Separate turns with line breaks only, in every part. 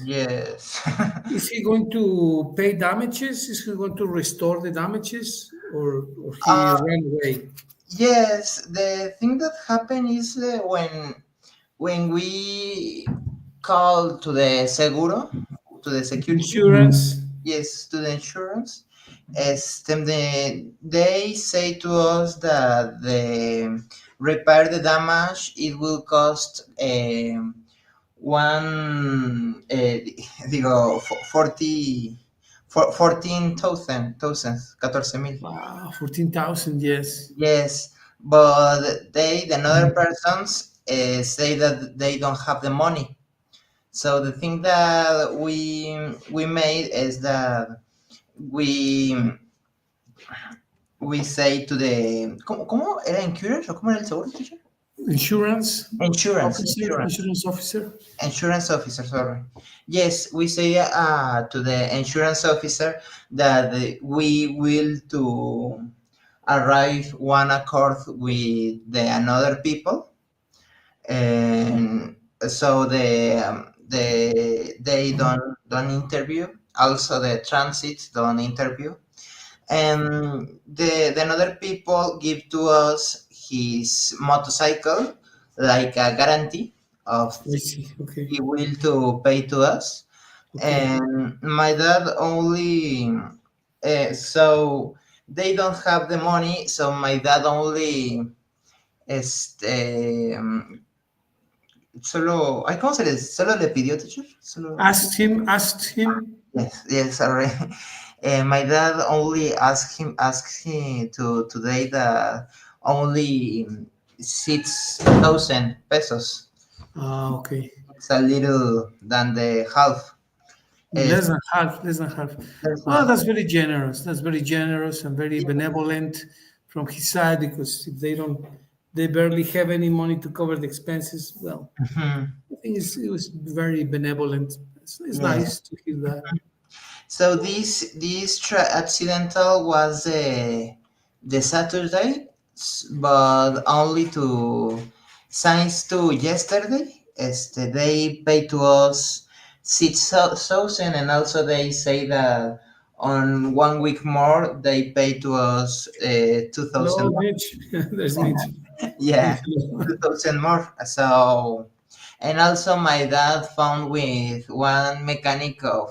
Yes.
Is he going to pay damages? Is he going to restore the damages, or he
uh,
ran away?
yes, the thing that happened is when we call to the seguro, to the security,
Insurance.
yes, to the insurance, they say to us that the repair the damage it will cost one digo 14,000 14,000
Wow, 14,000. Yes.
yes, but the another persons say that they don't have the money. So the thing that we made is that we we say to the ¿cómo era insurance o cómo era el seguro, teacher?
Insurance
Insurance,
officer.
insurance,
Insurance officer.
insurance officer. Sorry. Yes, we say to the insurance officer that we will to arrive one accord with the another people, and so they don't interview. Also, the transit don't interview, and the another people give to us his motorcycle like a guarantee of
I see. Okay.
he will to pay to us.
Okay.
And my dad only so they don't have the money, so my dad only este solo ay cómo se les solo le pidió teacher solo
Asked him. Asked him.
yes, yes, sorry. My dad only asked him to today the only 6,000 pesos.
Ah, okay.
It's a little than the half. Uh,
Less than half. Less than half.
there's
Well,
a-
that's very generous. That's very generous and very benevolent from his side, because if they don't, they barely have any money to cover the expenses. Well,
Mhm.
I think it was very benevolent. It's
Yeah.
nice to hear that.
So this accidental was the Saturday, but only to since to yesterday. They pay to us 6,000, and also they say that on 1 week more they pay to us 2,000.
Hello, Mitch. There's Mitch.
Yeah, 2,000 more. So, and also my dad found with one mechanic of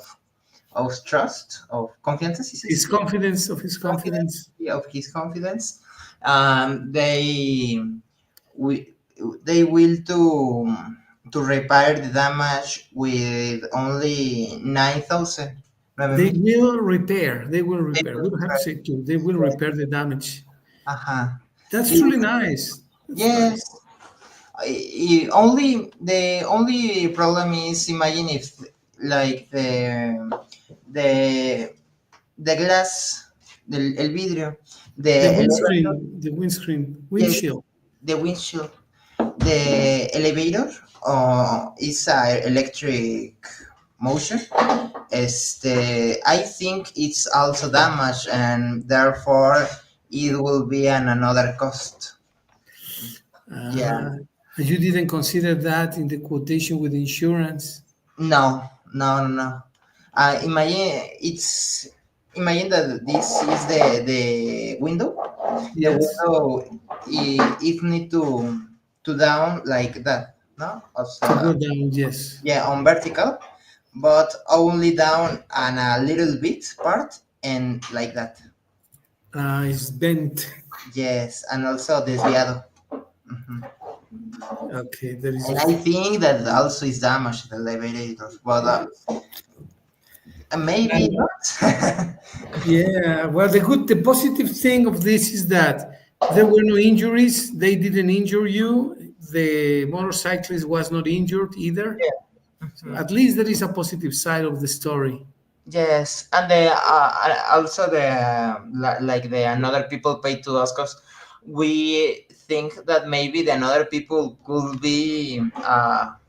trust, of confidence, is
His
it?
confidence, of his
Confidence,
confidence.
yeah, of his confidence. We they will to repair the damage with only 9,000.
They
9,000.
will repair. They will
They
repair.
will
We don't have to
repair.
say to. They will repair the damage.
Uh-huh.
That's
It-
truly nice. That's
yes.
nice.
Only the only problem is imagine if like the the glass, el vidrio,
The
the elevator,
windscreen, the windscreen,
yes,
windshield.
the windshield, the elevator is a electric motion. I think it's also damaged, and therefore it will be another cost. Yeah.
Uh, you didn't consider that in the quotation with insurance.
No, no, no, no. Imagine that this is the window. The
Yes,
window if need to down like that, no?
to go
Also,
down. Yes,
yeah, on vertical, but only down and a little bit part and like that.
it's bent.
Yes, and also desviado. Mhm.
Okay, there is
And
a
I think that also is damaged the elevator, but maybe
and
not.
yeah. Well, the positive thing of this is that there were no injuries. They didn't injure you. The motorcyclist was not injured either. So
Mhm.
at least there is a positive side of the story.
Yes, and the also the like the another people pay to us because we think that maybe the another people could be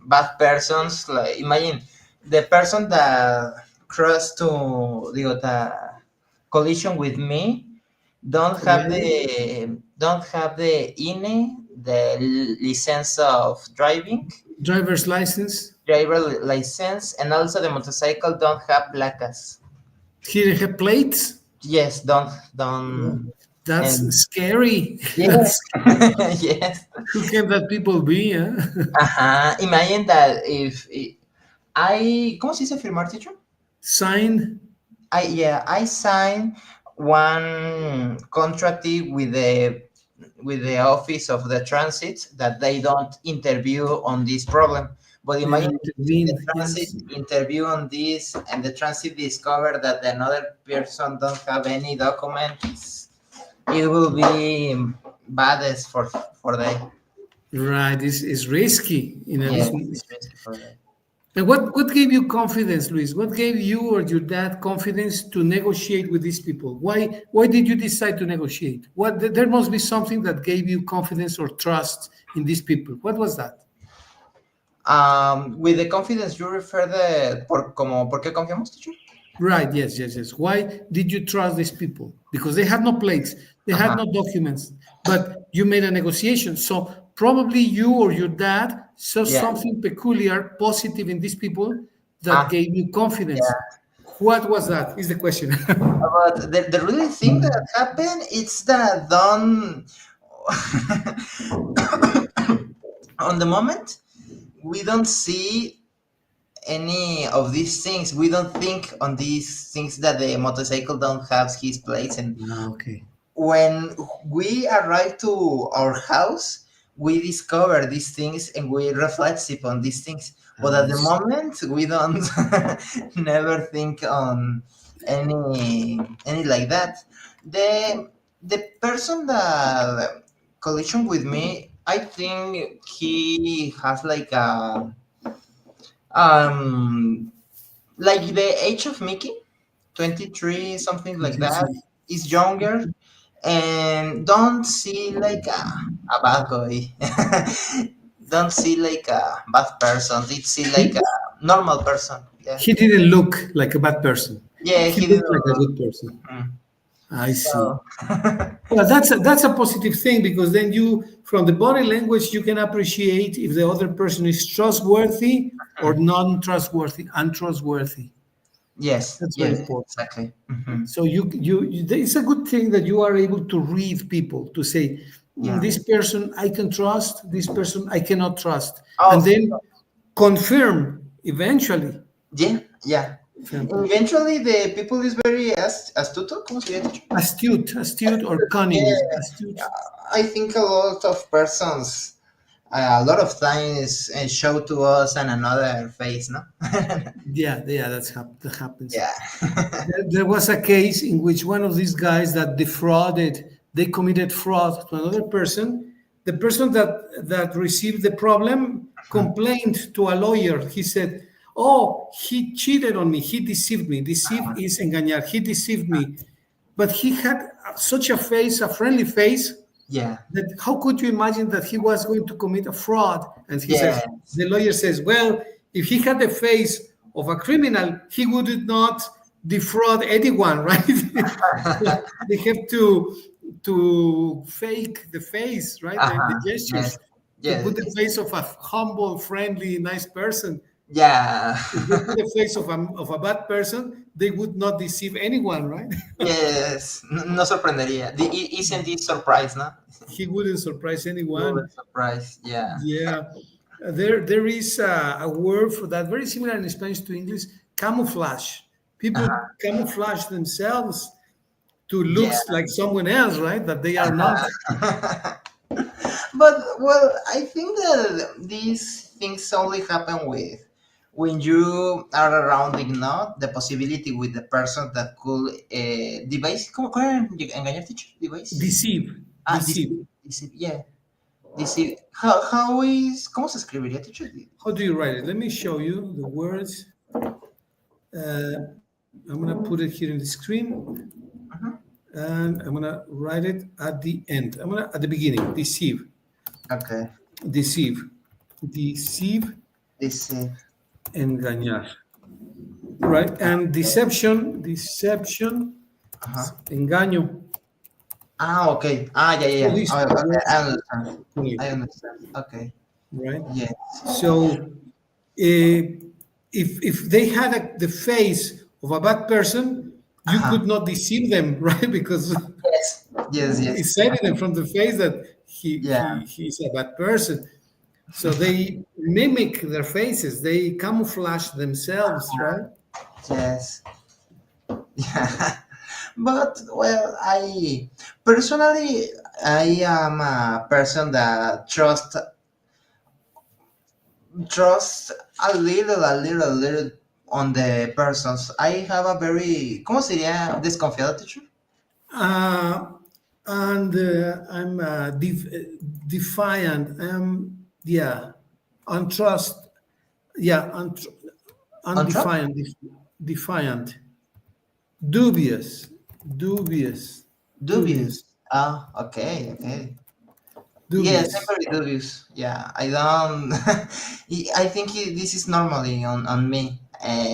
bad persons. Like imagine the person that crossed to the collision with me
Yeah.
don't have the INE, the license of driving.
Driver's license.
driver license, and also the motorcycle don't have placas.
He didn't have plates.
Yes, don't,
That's
and
scary.
yes,
That's
yes.
who can that people be? Huh?
Imagine that if ¿cómo se dice firmar, teacher?
Sign.
I signed one contract with the office of the transit that they don't interview on this problem. But
They
imagine
don't
if the
intervene.
transit
Yes.
interview on this and the transit discover that another person don't have any documents, it will be baddest for them.
Right. It's risky in a
Yes,
business.
it's risky for them.
And what gave you confidence, Luis? What gave you or your dad confidence to negotiate with these people? Why did you decide to negotiate? There must be something that gave you confidence or trust in these people. What was that?
With the confidence you refer ¿por qué confiamos, teacher?
Right, yes, yes, yes. Why did you trust these people? Because they had no plates, they had
Ajá,
no documents, but you made a negotiation. So probably you or your dad saw
yeah.
something peculiar, positive in these people that
Ah,
gave you confidence.
yeah.
What was that? Is the question.
But the really thing that happened is that don't on the moment we don't see any of these things. We don't think on these things that the motorcycle don't have his place. And
Ah, okay.
when we arrive to our house, we discover these things and we reflect upon these things. But at
I
the
see.
moment, we don't never think on any like that. The person that collision with me, I think he has um like the age of Mickey, 23, something like that. Is younger and don't see like a bad guy. Don't see like a bad person. It see like a
He,
normal person. Yeah.
he didn't look like a bad person.
Yeah,
He
he didn't
looked like a
look.
good person.
Mm.
I see.
So
Well, that's a positive thing because then you, from the body language, you can appreciate if the other person is trustworthy or non-trustworthy, untrustworthy.
yes,
That's very
yes,
important.
exactly. Hmm.
So it's a good thing that you are able to read people to say,
Yeah.
this person I can trust, this person I cannot trust,
Oh,
and then confirm eventually.
yeah, yeah. Eventually, the people is very astuto. ¿Cómo se dice?
Astute or cunning,
Yeah,
astute.
I think a lot of persons, a lot of times, show to us an another face, no?
Yeah, yeah, that happens.
Yeah.
There was a case in which one of these guys that they committed fraud to another person. The person that received the problem complained to a lawyer. He said, "Oh, he cheated on me. He deceived me. Deceive is engañar. He deceived me." But he had such a face, a friendly face,
Yeah.
that how could you imagine that he was going to commit a fraud? And he says,
Yes.
the lawyer says, well, if he had the face of a criminal, he would not defraud anyone, right? They have to fake the face, right? The
Uh-huh.
gestures
Yes.
to
Yes.
put the face of a humble, friendly, nice person.
Yeah.
If they put the face of a bad person, they would not deceive anyone, right?
Yes. No sorprendería. Isn't this surprise, no?
He wouldn't surprise
You were
anyone.
surprised. Yeah.
Yeah, there is a word for that, very similar in Spanish to English, camouflage. People
Uh-huh.
camouflage themselves to
Yeah.
looks like someone else, right? That they are not.
But well, I think that these things only happen with when you are around the possibility with the person that could device. ¿Cuál era engañar, teacher? Device.
Deceive,
Ah,
deceive.
deceive, deceive. Yeah, deceive. How is ¿cómo se escribiría, teacher?
How do you write it? Let me show you the words. I'm gonna put it here in the screen,
Mhm.
and I'm gonna write it at the end. I'm gonna at the beginning. Deceive,
Okay,
deceive, deceive,
deceive.
engañar. Right, and deception,
Uh-huh.
engaño.
Ah, okay. Ah, yeah, yeah,
So
yeah.
these
Okay,
words
I understand.
only,
I understand. Okay.
right?
Yes.
So If they had the face of a bad person, you
Uh-huh.
could not deceive them, right? Because
Yes, yes,
it's
yes.
evident from the face that
Yeah,
he's a bad person. So they mimic their faces, they camouflage themselves, right?
yes. Yeah. But well, I personally, I am a person that trust a little on the persons. I have a very, ¿cómo sería? Desconfiado, teacher.
Uh, and I'm defiant. Yeah, untrust. Yeah,
On trust?
undefiant, defiant, dubious, dubious,
Dubious.
dubious,
Ah, okay, okay. Yes, I'm
dubious.
very dubious. Yeah, I don't. I think this is normally on me.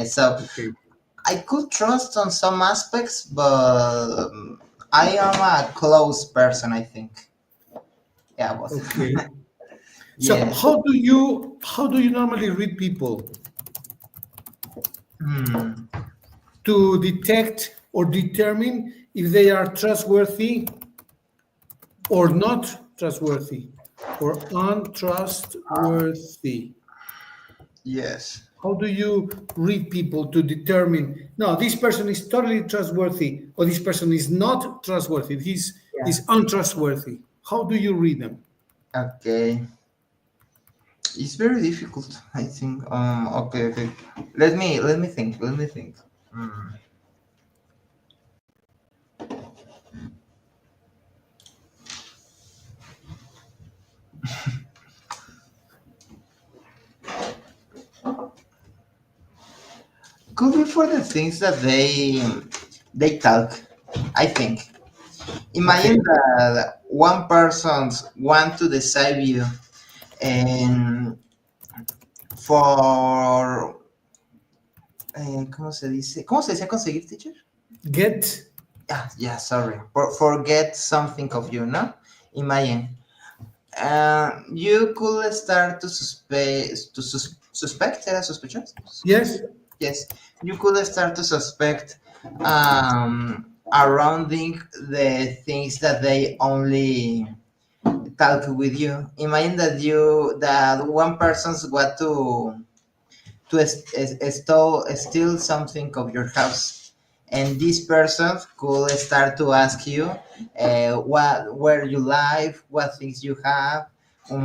So
Okay,
I could trust on some aspects, but I am a close person, I think. Yeah, but
okay. So
yeah.
how do you normally read people
Hmm.
to detect or determine if they are trustworthy or not trustworthy or untrustworthy?
Yes.
How do you read people to determine, no, this person is totally trustworthy or this person is not trustworthy,
Yeah.
he's untrustworthy? How do you read them?
Okay. It's very difficult, I think. Okay, okay. Let me think. Let me think. Hmm. Could be for the things that they talk. I think. Imagine
Okay.
that one person want to deceive you, and for ¿cómo se dice conseguir, teacher?
Get.
Yeah, yeah, sorry. Forget something of you, no? Imagine. You could start to suspect, ¿era sospechar?
Yes.
Yes, you could start to suspect surrounding the things that they only talk with you. Imagine that one person's got to steal something of your house, and this person could start to ask you where you live, what things you have,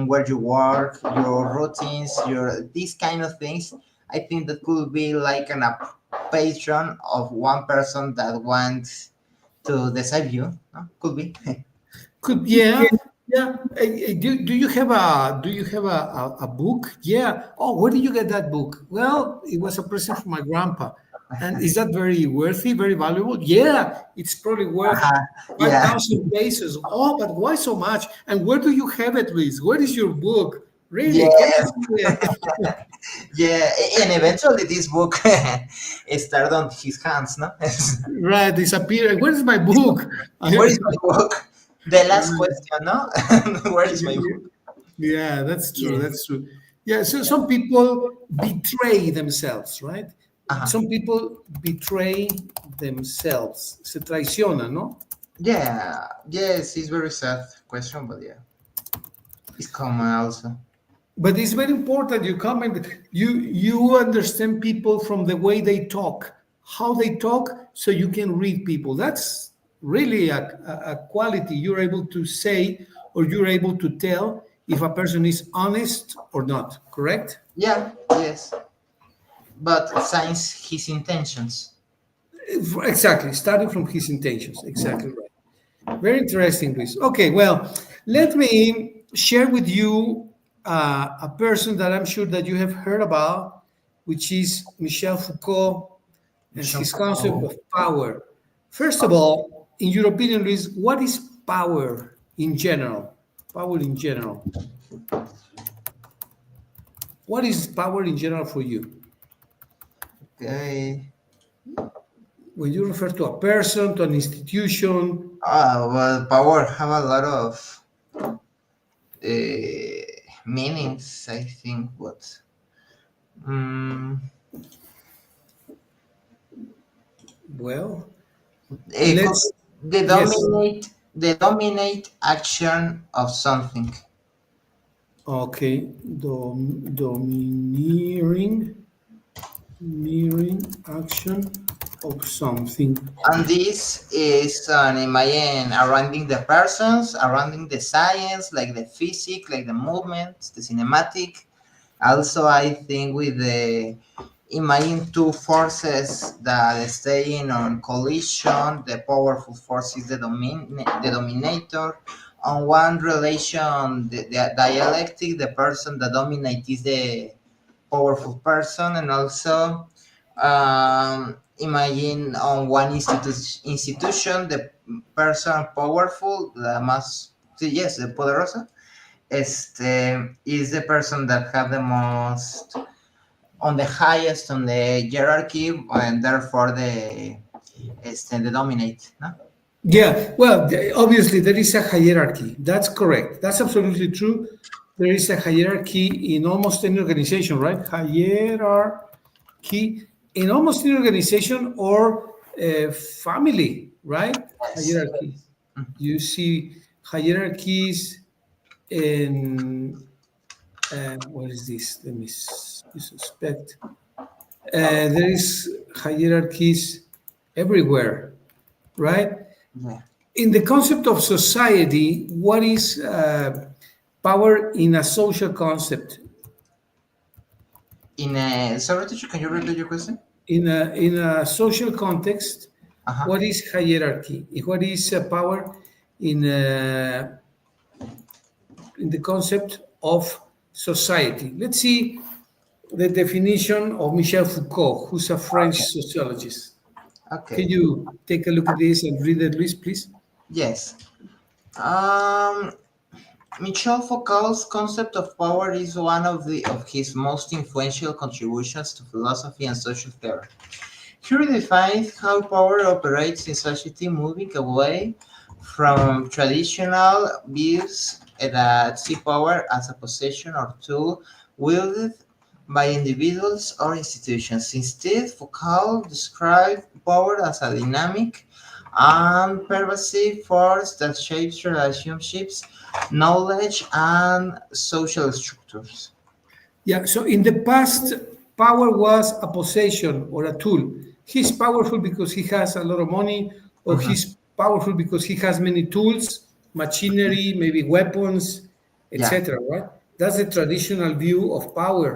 where you work, your routines, your these kind of things. I think that could be like a patron of one person that wants to deceive you, no? Could be.
Could, yeah, yeah. Do you have a book? Yeah. Oh, where did you get that book? Well, it was a present from my grandpa. And is that very worthy, very valuable? Yeah, it's probably worth
Uh-huh. Yeah.
5,000 pesos. Oh, but why so much? And where do you have it, Luis? Where is your book? Really? Can I
Yes.
see it?
Yeah, and eventually this book started on his hands, no?
Right, disappear. Where is my book?
Where is my book? The last question, no? Where is my book?
Yeah, that's true.
Yes.
That's true. Yeah, so some people betray themselves, right?
Uh-huh.
Some people betray themselves. Se traiciona, ¿no?
Yeah, yes, it's very sad question, but yeah, it's common also.
But it's very important. You comment. You understand people from the way they talk, how they talk, so you can read people. That's really a quality you're able to say or you're able to tell if a person is honest or not. Correct?
Yeah, yes, but signs his intentions.
Exactly, starting from his intentions. Exactly right. Very interesting, Luis. Okay, well, let me share with you a person that I'm sure that you have heard about, which is Michel Foucault and
Michel
his concept
Foucault.
of power. First of all, in your opinion, Luis, what is power in general? Power in general. What is power in general for you?
Okay.
When you refer to a person, to an institution,
Well, power have a lot of meanings, I think, but Mm,
Well,
could
let's, yes.
the dominate action of something.
Okay. Domineering, mirroring action of something.
And this is imagine surrounding the persons, surrounding the science, like the physics, like the movements, the cinematic. Also, I think with the imagine two forces that staying on collision, the powerful force is the dominator. On one relation, the dialectic, the person that dominates is the powerful person, and also imagine on one institution the person powerful, the más, sí, yes, the poderoso, is the person that have the most on the highest on the hierarchy, and therefore the dominate, no?
Yeah, well, obviously there is a hierarchy. That's correct. That's absolutely true. There is a hierarchy in almost any organization, right? Hierarchy in almost any organization or family, right?
Yes.
Hierarchy. You see hierarchies in, what is this? Let me suspect. There is hierarchies everywhere, right?
Yeah.
In the concept of society, what is power in a social concept?
In a sorry teacher, can you repeat your question?
In a social context,
Uh-huh.
what is hierarchy? What is power in the concept of society? Let's see the definition of Michel Foucault, who's a French
Okay.
sociologist. Can
Okay.
you take a look at this and read it, Luis, please?
Yes. um Michel Foucault's concept of power is one of his most influential contributions to philosophy and social theory. He redefines how power operates in society, moving away from traditional views that see power as a possession or tool wielded by individuals or institutions. Instead, Foucault described power as a dynamic and pervasive force that shapes relationships, knowledge, and social structures.
Yeah, so in the past, power was a possession or a tool. He's powerful because he has a lot of money, or
Mhm.
he's powerful because he has many tools, machinery, maybe weapons,
Yeah.
etc. Right? That's the traditional view of power.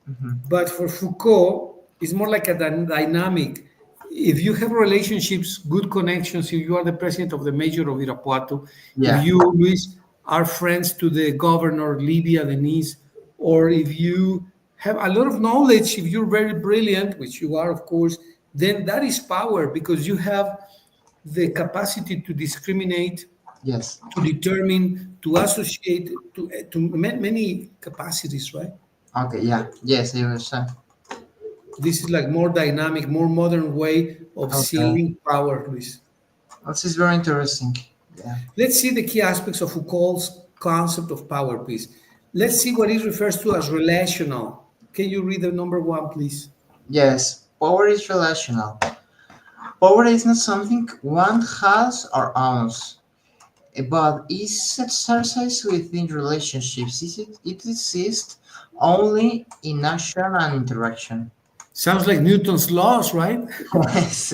Mhm.
But for Foucault, it's more like a dynamic. If you have relationships, good connections, if you are the president of the mayor of Irapuato, if
Yeah.
you, Luis, are friends to the governor, Livia Denise, or if you have a lot of knowledge, if you're very brilliant, which you are, of course, then that is power because you have the capacity to discriminate,
Yes.
to determine, to associate, to many capacities, right?
Okay. Yeah. Yes, I understand.
This is like more dynamic, more modern way of
Okay.
seeing power, Luis.
This is very interesting. Yeah.
Let's see the key aspects of Foucault's concept of power, please. Let's see what it refers to as relational. Can you read the number one, please?
Yes. Power is relational. Power is not something one has or owns, but is exercised within relationships. It exists only in action and interaction.
Sounds like Newton's laws, right?
Yes.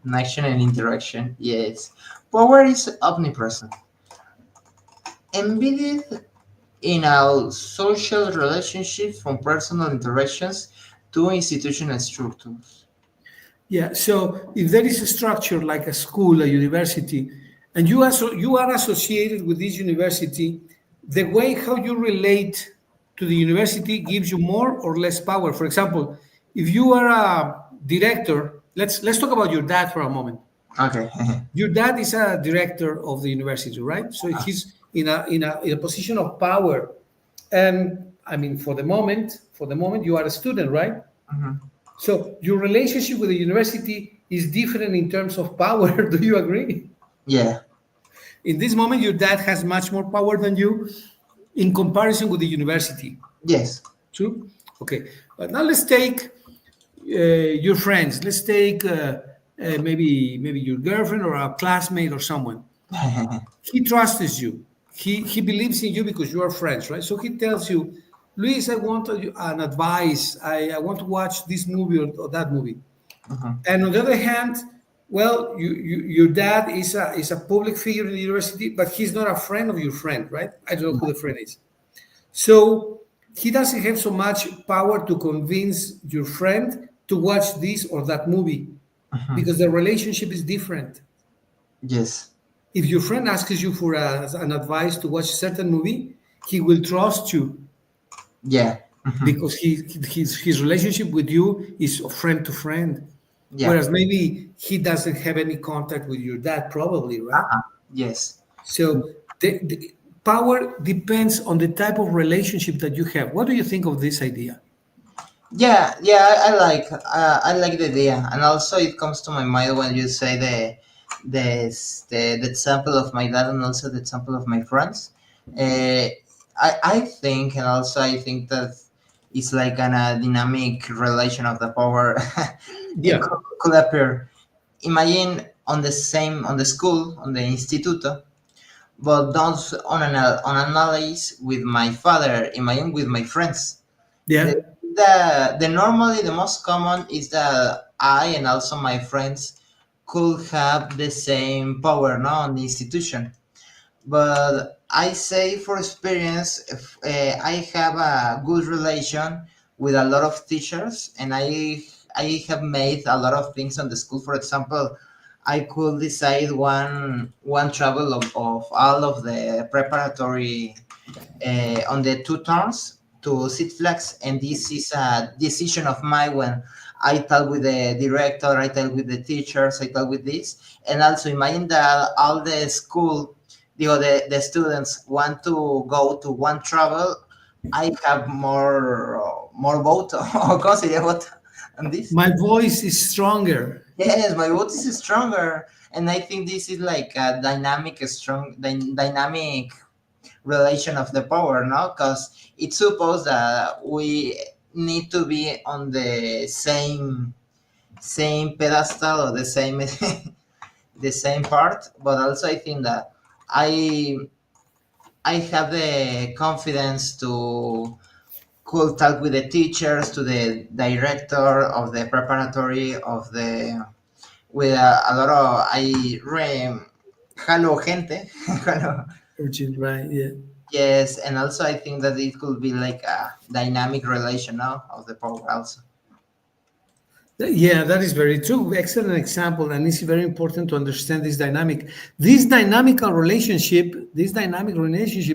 In action and interaction. Yes. Power is omnipresent, embedded in our social relationships from personal interactions to institutional structures.
Yeah. So if there is a structure like a school, a university, and you are associated with this university, the way how you relate to the university gives you more or less power. For example, if you are a director, let's talk about your dad for a moment.
Okay.
Your dad is a director of the university, right? So he's in a position of power. And I mean, for the moment, you are a student, right?
Mhm.
So your relationship with the university is different in terms of power. Do you agree?
Yeah.
In this moment, your dad has much more power than you in comparison with the university.
Yes.
True. Okay, but now let's take your friends. Let's take maybe your girlfriend or a classmate or someone. He trusts you. He believes in you because you are friends, right? So he tells you, Luis, I want an advice. I want to watch this movie or that movie.
Mhm.
And on the other hand, well, your dad is a public figure in the university, but he's not a friend of your friend, right? I don't know who the friend is. So he doesn't have so much power to convince your friend to watch this or that movie
Mhm.
because the relationship is different.
Yes.
If your friend asks you for an advice to watch a certain movie, he will trust you
Yeah. Mhm.
because his relationship with you is friend to friend.
Yeah.
Whereas maybe he doesn't have any contact with your dad, probably, right?
Yes.
So the power depends on the type of relationship that you have. What do you think of this idea?
Yeah, yeah, I like the idea, and also it comes to my mind when you say the example of my dad and also the example of my friends. Uh, I think, and also I think that it's like an a dynamic relation of the power. It
Yeah,
could appear. Imagine on the same on the school on the instituto, but don't on analyze with my father. Imagine with my friends the
yeah.
the normally the most common is that I and also my friends could have the same power no on the institution, but I say for experience if, I have a good relation with a lot of teachers, and I have made a lot of things on the school. For example, I could decide one travel of all of the preparatory on the two turns to Six Flags, and this is a decision of mine when I talk with the director, I talk with the teachers, I talk with this, and also imagine that all the school, the students want to go to one travel. I have more vote or consider vote on this.
My voice is stronger.
Yes, my vote is stronger, and I think this is like a dynamic relation of the power, no? Because it supposes that we need to be on the same pedestal or the same the same part. But also, I think that I I have the confidence to could talk with the teachers, to the director of the preparatory of the with a lot of I hello gente hello.
Urgent, right? Yeah.
Yes, and also I think that it could be like a dynamic relation now of the power also.
Yeah, that is very true. Excellent example, and it's very important to understand this dynamic. This dynamic relationship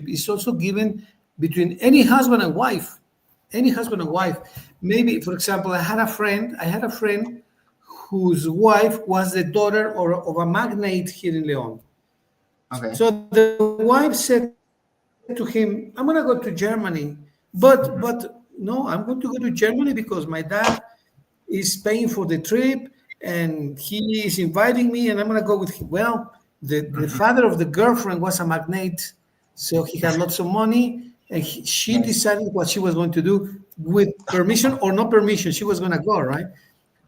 is also given between any husband and wife. Any husband and wife. Maybe, for example, I had a friend whose wife was the daughter of a magnate here in Leon.
Okay.
So the wife said to him, "I'm gonna go to Germany, but no, I'm going to go to Germany because my dad is paying for the trip and he is inviting me and I'm gonna go with him." Well, the father of the girlfriend was a magnate, so he had lots of money and she
Yes.
decided what she was going to do with permission or no permission. She was gonna go, right?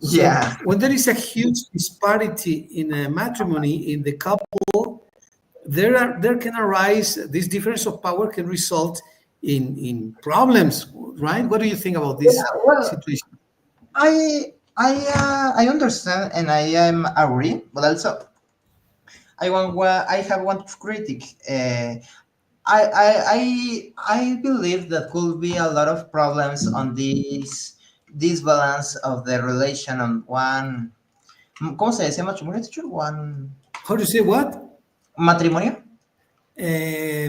So
Yeah.
when there is a huge disparity in a matrimony in the couple, there can arise this difference of power can result in problems, right? What do you think about
Yeah.
this
Well,
situation?
I understand and I am agree, but also I have one critic. I believe that could be a lot of problems on this balance of the relation on one. ¿Cómo se decía matrimonio, teacher? One
How to say what?
matrimonio.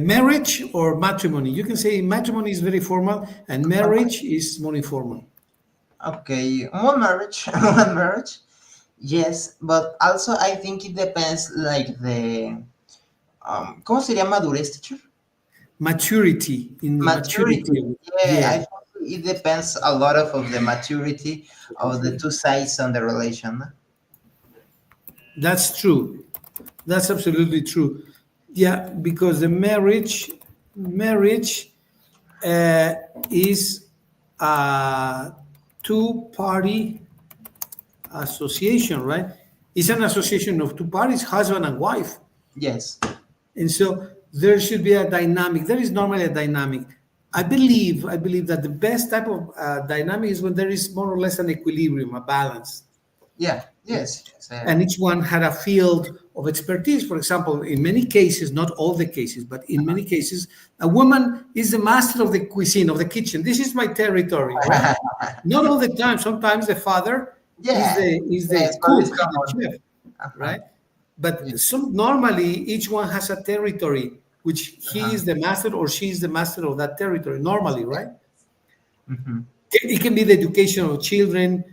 Marriage or matrimony? You can say matrimony is very formal and marriage is more informal.
Okay, one marriage, one marriage. Yes, but also I think it depends like the ¿cómo sería madurez, teacher?
Maturity, in the
Maturity.
maturity.
Yeah, I
Yeah,
think it depends a lot of the maturity of the two sides on the relation.
that's true. That's absolutely true. Yeah, because the marriage uh, is a two-party association, right? It's an association of two parties, husband and wife.
Yes.
And so there should be a dynamic. There is normally a dynamic. I believe that the best type of dynamic is when there is more or less an equilibrium, a balance,
Yeah. Yes. Yes.
and each one had a field of expertise. For example, in many cases, not all the cases, but in many cases, a woman is the master of the cuisine, of the kitchen. This is my territory, right? Not all the time. Sometimes the father is
Yeah.
the
Yes. But it's
cook, is the
common.
chef,
Uh-huh.
right?
Yeah.
But some normally each one has a territory which he
Uh-huh.
is the master or she is the master of that territory. Normally, right?
Hmm.
It can be the education of children,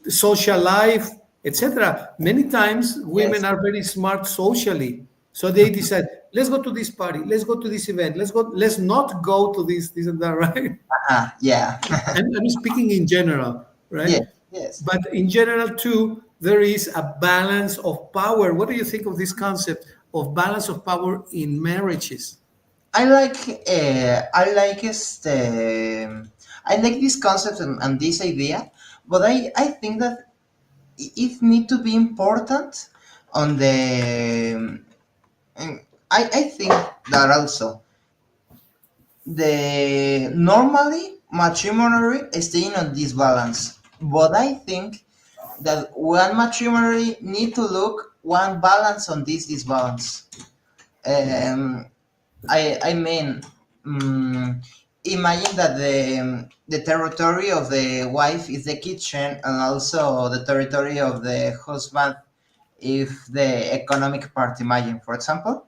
the social life, etc. Many times
Yes.
women are very smart socially, so they decide, let's go to this party, let's go to this event, let's not go to this and that, right?
Uh-huh. Yeah.
I'm speaking in general, right?
Yes. Yes.
But in general, too, there is a balance of power. What do you think of this concept of balance of power in marriages?
I like this concept and this idea, but I think that it need to be important on the. I think that also the normally matrimony is staying on this balance, but I think that one matrimony need to look one balance on this disbalance. Um, I mean, um, imagine that the territory of the wife is the kitchen, and also the territory of the husband if the economic part. Imagine, for example,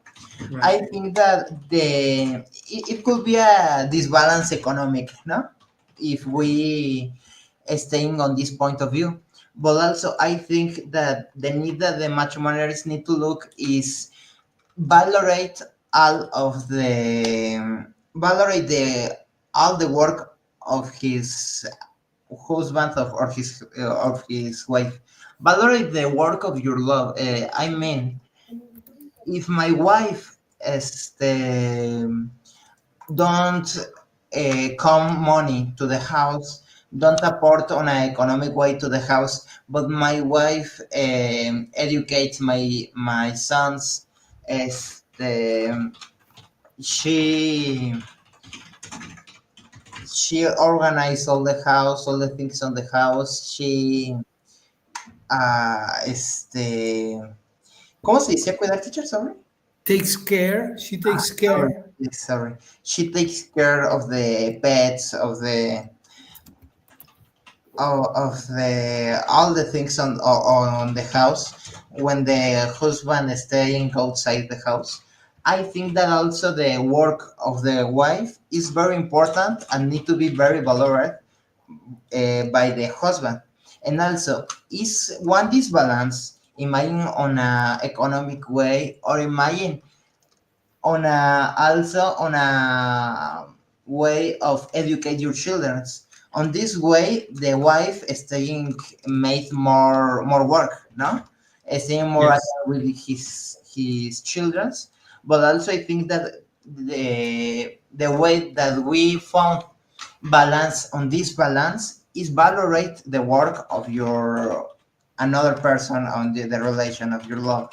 Right.
I think that it could be a disbalance economic, no? If we staying on this point of view, but also I think that the need that the matrimonials need to look is valorate all of the valorate the all the work of his husband of his wife. Valorate the work of your love. I mean, if my wife don't come money to the house, don't apport on an economic way to the house, but my wife educates my sons. Este, she she organized all the house, all the things on the house. She ¿cómo se decía cuidar, teacher? Sorry.
She takes
Sorry.
care.
Yes, sorry. She takes care of the pets, of the all the things on the house when the husband is staying outside the house. I think that also the work of the wife is very important and need to be very valored by the husband. And also, is one disbalance imagine on a economic way or imagine on a also on a way of educate your children. On this way, the wife is staying made more work, no, staying more
Yes,
with his childrens. But also, I think that the way that we found balance on this balance is valorate the work of your another person on the relation of your love.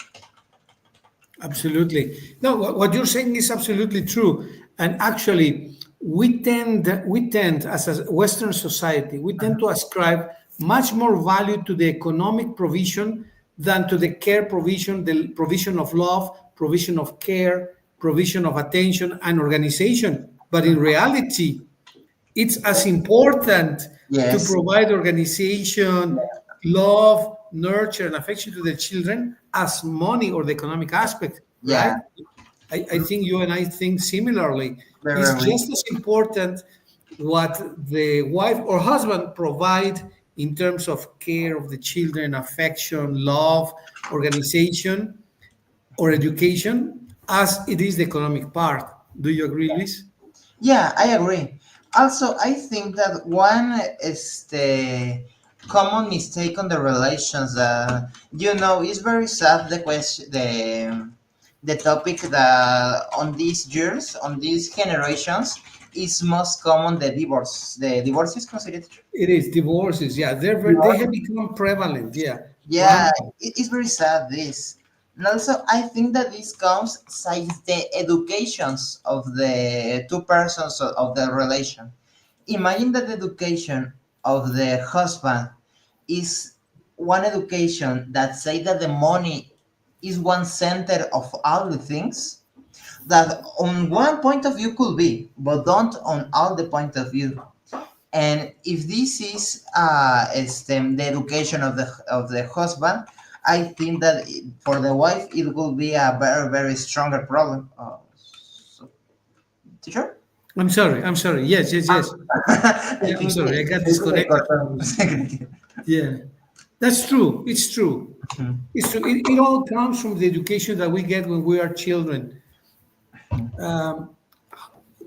absolutely. No, what you're saying is absolutely true. And actually, we tend as a Western society, we tend to ascribe much more value to the economic provision than to the care provision, the provision of love, provision of care, provision of attention and organization. But in reality, it's as important to
Yes.
provide organization, love, nurture, and affection to the children as money or the economic aspect,
Yeah.
right? I think you and I think similarly.
Very
It's
agree.
just as important what the wife or husband provide in terms of care of the children, affection, love, organization, or education as it is the economic part. Do you agree, Luis?
Yeah, I agree. Also, I think that one is the common mistake on the relations that is very sad the question the topic that on these years on these generations is most common the divorce. The divorce is considered.
It is divorces. Yeah, they have become prevalent. Yeah,
Yeah,
rampant.
it is very sad this. And also, I think that this comes since the educations of the two persons of the relation. Imagine that the education of the husband is one education that say that the money is one center of all the things. That on one point of view could be, but don't on all the point of view. And if this is the education of the husband, I think that for the wife it will be a very very stronger problem. So, teacher,
I'm sorry. I'm sorry. Yes, yes, yes.
I
Yeah, I'm
think
sorry. I got
this is a
disconnected from this.
correct.
Yeah, that's true. It's true. It's true. It all comes from the education that we get when we are children. Um,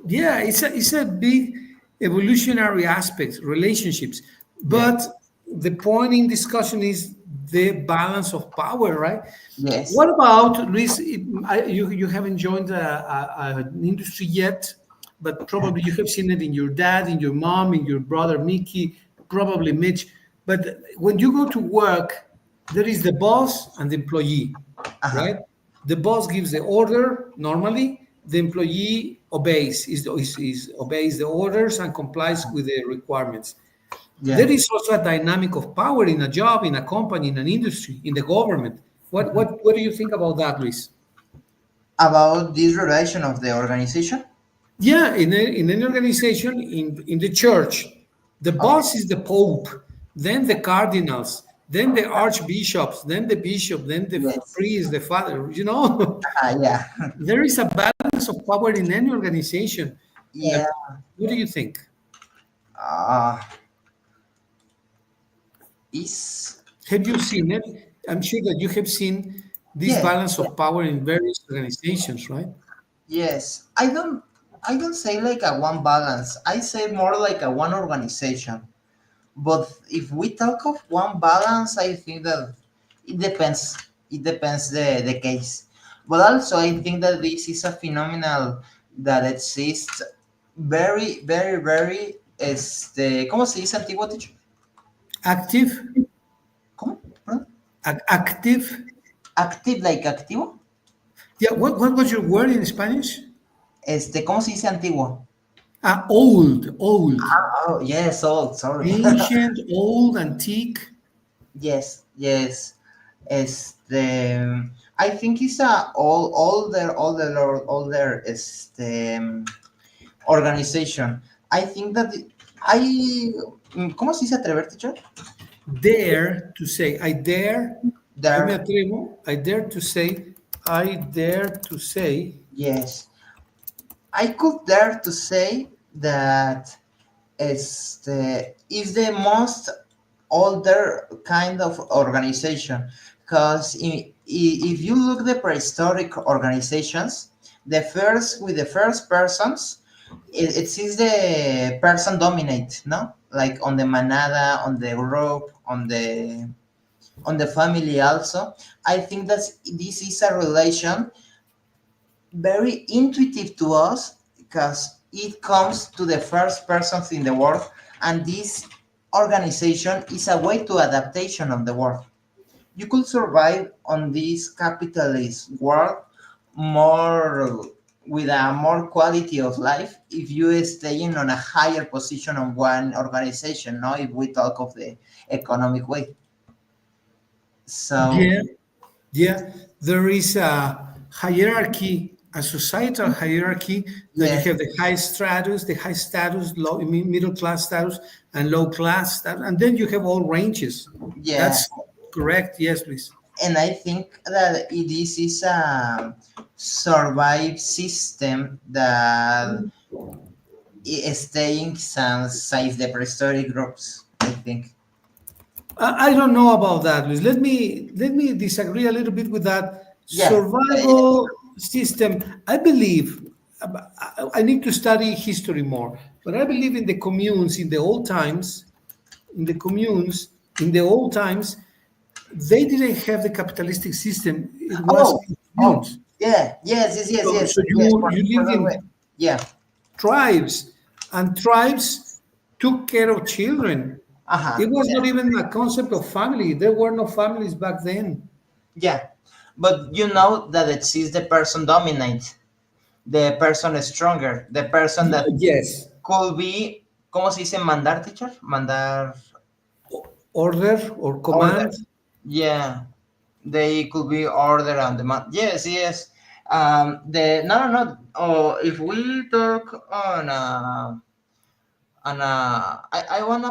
yeah, it's a big evolutionary aspect, relationships.
Yeah.
But the point in discussion is the balance of power, right?
Yes.
What about Luis? You haven't joined an industry yet, but probably you have seen it in your dad, in your mom, in your brother Mickey, probably Mitch. But when you go to work, there is the boss and the employee,
Uh-huh.
right? The boss gives the order normally. The employee obeys the orders and complies with the requirements.
Yeah.
There is also a dynamic of power in a job, in a company, in an industry, in the government. What do you think about that, Luis?
About this relation of the organization.
Yeah, in an organization, in the church, the
Okay.
boss is the pope, then the cardinals, then the archbishops, then the bishop, then the
Yes.
priest, the father. You know,
Yeah.
there is a balance of power in any organization. Uh,
Yeah.
what do you think?
Uh, is
Have you seen it? I'm sure that you have seen this
yes.
balance of power in various organizations, right?
Yes, I don't say like a one balance. I say more like a one organization. But if we talk of one balance, I think that it depends. It depends the case. But also I think that this is a phenomenon that exists very, very, very ¿cómo se dice antiguo, teacher?
Active,
¿Cómo? Perdón.
active.
Active like activo.
Yeah, what was your word in Spanish?
¿Cómo se dice antiguo?
Old, old,
Oh, yes, old, sorry.
ancient, old, antique.
Yes, yes. I think it's a older organization. I think that ¿cómo se dice atrever, teacher?
Dare to say, I dare, yo me
There,
atrevo, I dare to say,
yes. I could dare to say that is the most older kind of organization because if you look the prehistoric organizations, the first persons, it seems the person dominate, no, like on the manada, on the group, on the family also. I think that this is a relation very intuitive to us because it comes to the first persons in the world, and this organization is a way to adaptation of the world. You could survive on this capitalist world more with a more quality of life if you staying on a higher position on one organization, no, if we talk of the economic way. So
yeah, yeah, there is a hierarchy, a societal hierarchy that you
yes,
have the high status, middle class status, and low class status, and then you have all ranges.
yeah.
That's correct. Yes, please.
And I think that this is a survive system that is staying since the prehistoric groups, I think.
I don't know about that, Luis. Let me disagree a little bit with that
Yeah,
survival system. I believe I need to study history more, but I believe in the communes in the old times. In the communes in the old times, they didn't have the capitalistic system. It was
oh, oh,
communes.
yeah, yes, yes, yes,
So,
yes,
so
yes,
you lived
for the way.
in
Yeah,
tribes. and tribes took care of children. It was not even a concept of family. There were no families back then.
Yeah, but you know that exists the person dominant, the person stronger, the person that
Yes.
could be, ¿cómo se dice mandar, teacher? Mandar
Order or
order.
command.
Yeah, they could be order and demand. Yes, yes. The no, no, no. Oh, if we talk I want to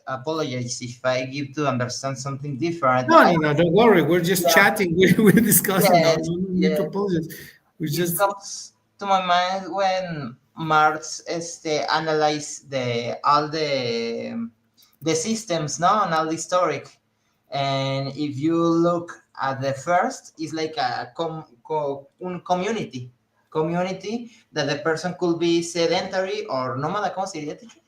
apologize if I give to understand something different.
No, no, no, don't worry. We're just
Yeah,
chatting. We're discussing. No,
yes,
no need to
yes.
apologize. We
It
just,
comes to my mind when Marx analyze the systems, no, and all the historic. And if you look at the first, it's like a community that the person could be sedentary or nómada, ¿cómo se diría, teacher?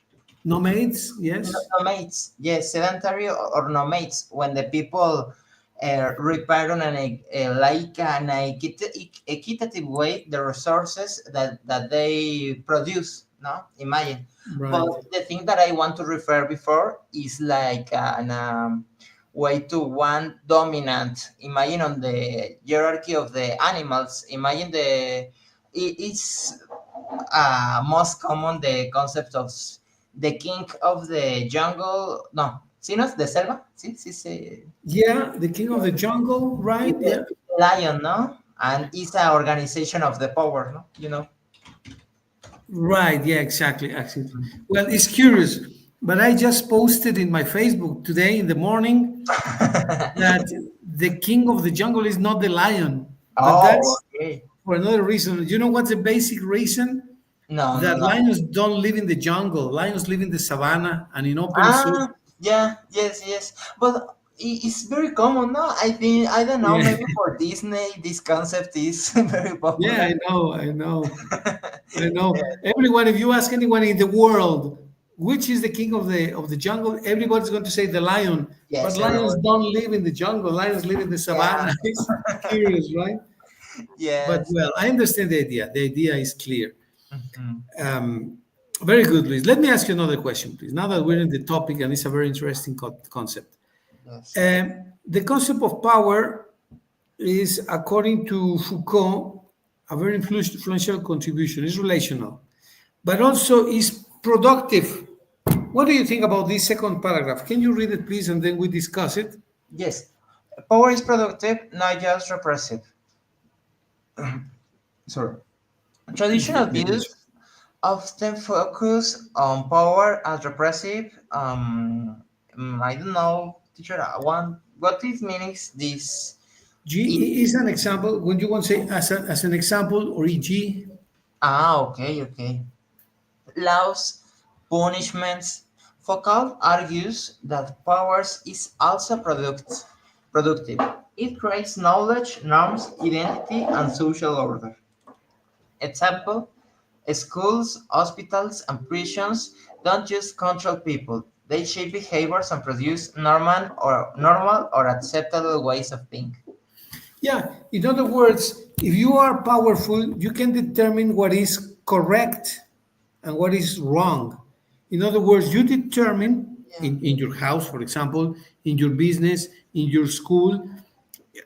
nomads, yes.
Nomads, yes, sedentary or nomads. When the people repair on like an equitative way the resources that they produce. No, imagine. But
Right.
the thing that I want to refer before is like an way to one dominant. Imagine on the hierarchy of the animals. Imagine it's most common the concept of the king of the jungle. No, ¿sí no es de selva? Sí, sí, sí.
Yeah, the king of the jungle, right?
It's
Yeah.
a lion, no? And it's an organization of the power, no? You know?
Right. Yeah, exactly. Actually. Well, it's curious, but I just posted in my Facebook today in the morning that the king of the jungle is not the lion, but
Oh,
that's
okay.
for another reason. You know what's the basic reason?
No, no,
That
no.
lions don't live in the jungle. Lions live in the savannah and in open
Ah,
surface.
yeah, yes, yes. But it's very common, no? I think, I don't know,
Yeah,
maybe for Disney, this concept is very
yeah,
popular.
I know, I know, I know. Everyone, if you ask anyone in the world, which is the king of the jungle, everybody's going to say the lion. But
Yes,
lions
everyone.
don't live in the jungle. Lions live in the
Yeah,
savannah. It's curious, right? But
yes.
well, I understand the idea. The idea is clear.
Mhm.
Um, Very good, Luis. Let me ask you another question, please. Now that we're in the topic, and it's a very interesting concept.
Yes.
The concept of power is, according to Foucault, a very influential contribution. It's relational, but also is productive. What do you think about this second paragraph? Can you read it, please, and then we discuss it?
Yes. Power is productive, not just repressive. Sorry. Traditional
Yeah,
views often focus on power as repressive. I don't know, teacher. One, what this means this is
Is an example. When you want to say as an example or e.g.
okay, okay. Laws, punishments. Foucault argues that powers is also productive. It creates knowledge, norms, identity, and social order. Example: schools, hospitals, and prisons don't just control people; they shape behaviors and produce normal or acceptable ways of thinking.
Yeah, in other words, if you are powerful, you can determine what is correct and what is wrong. In other words, you determine
Yeah.
in your house, for example, in your business, in your school.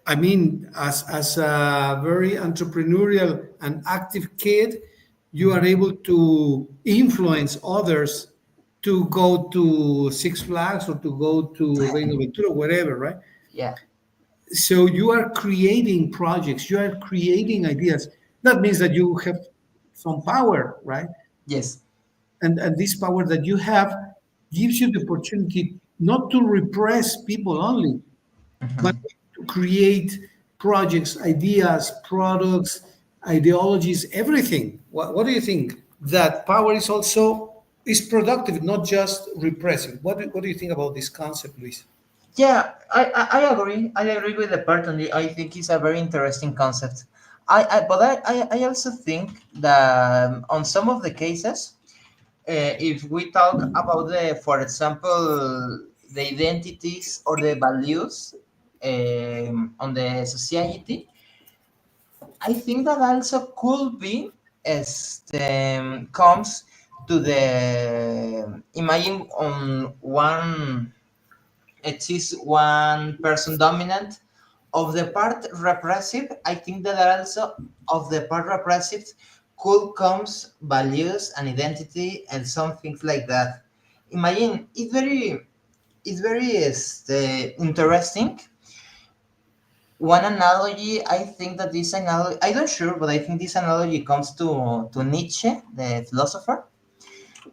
I mean, as a very entrepreneurial and active kid, you are able to influence others to go to Six Flags or to go to Reino Aventura, wherever, right?
Yeah.
So you are creating projects, you are creating ideas. That means that you have some power, right?
Yes.
And this power that you have gives you the opportunity not to repress people only, but to create projects, ideas, products, ideologies, everything. What do you think? That power is also is productive, not just repressive. What do you think about this concept, Luis?
Yeah, I agree. I agree with the person. I think it's a very interesting concept. But I also think that on some of the cases, if we talk about for example, the identities or the values on the society, I think that also could be as comes to the imagine on one it is one person dominant of the part repressive. I think that also of the part repressive could comes values and identity and some things like that. Imagine it's very interesting. One analogy, I think that this analogy, I don't sure, but I think this analogy comes to Nietzsche, the philosopher.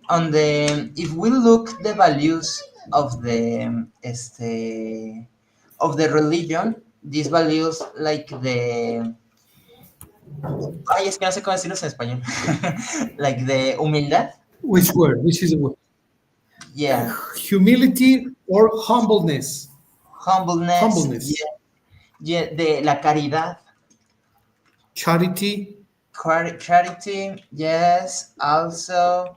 On the if we look the values of the religion, these values like the ay es que no sé cómo decirlos en español, like the humildad,
Which word? Which is the word?
yeah,
Humility or humbleness?
humbleness,
Humbleness.
yeah, yeah, the la caridad,
Charity.
charity, yes, also,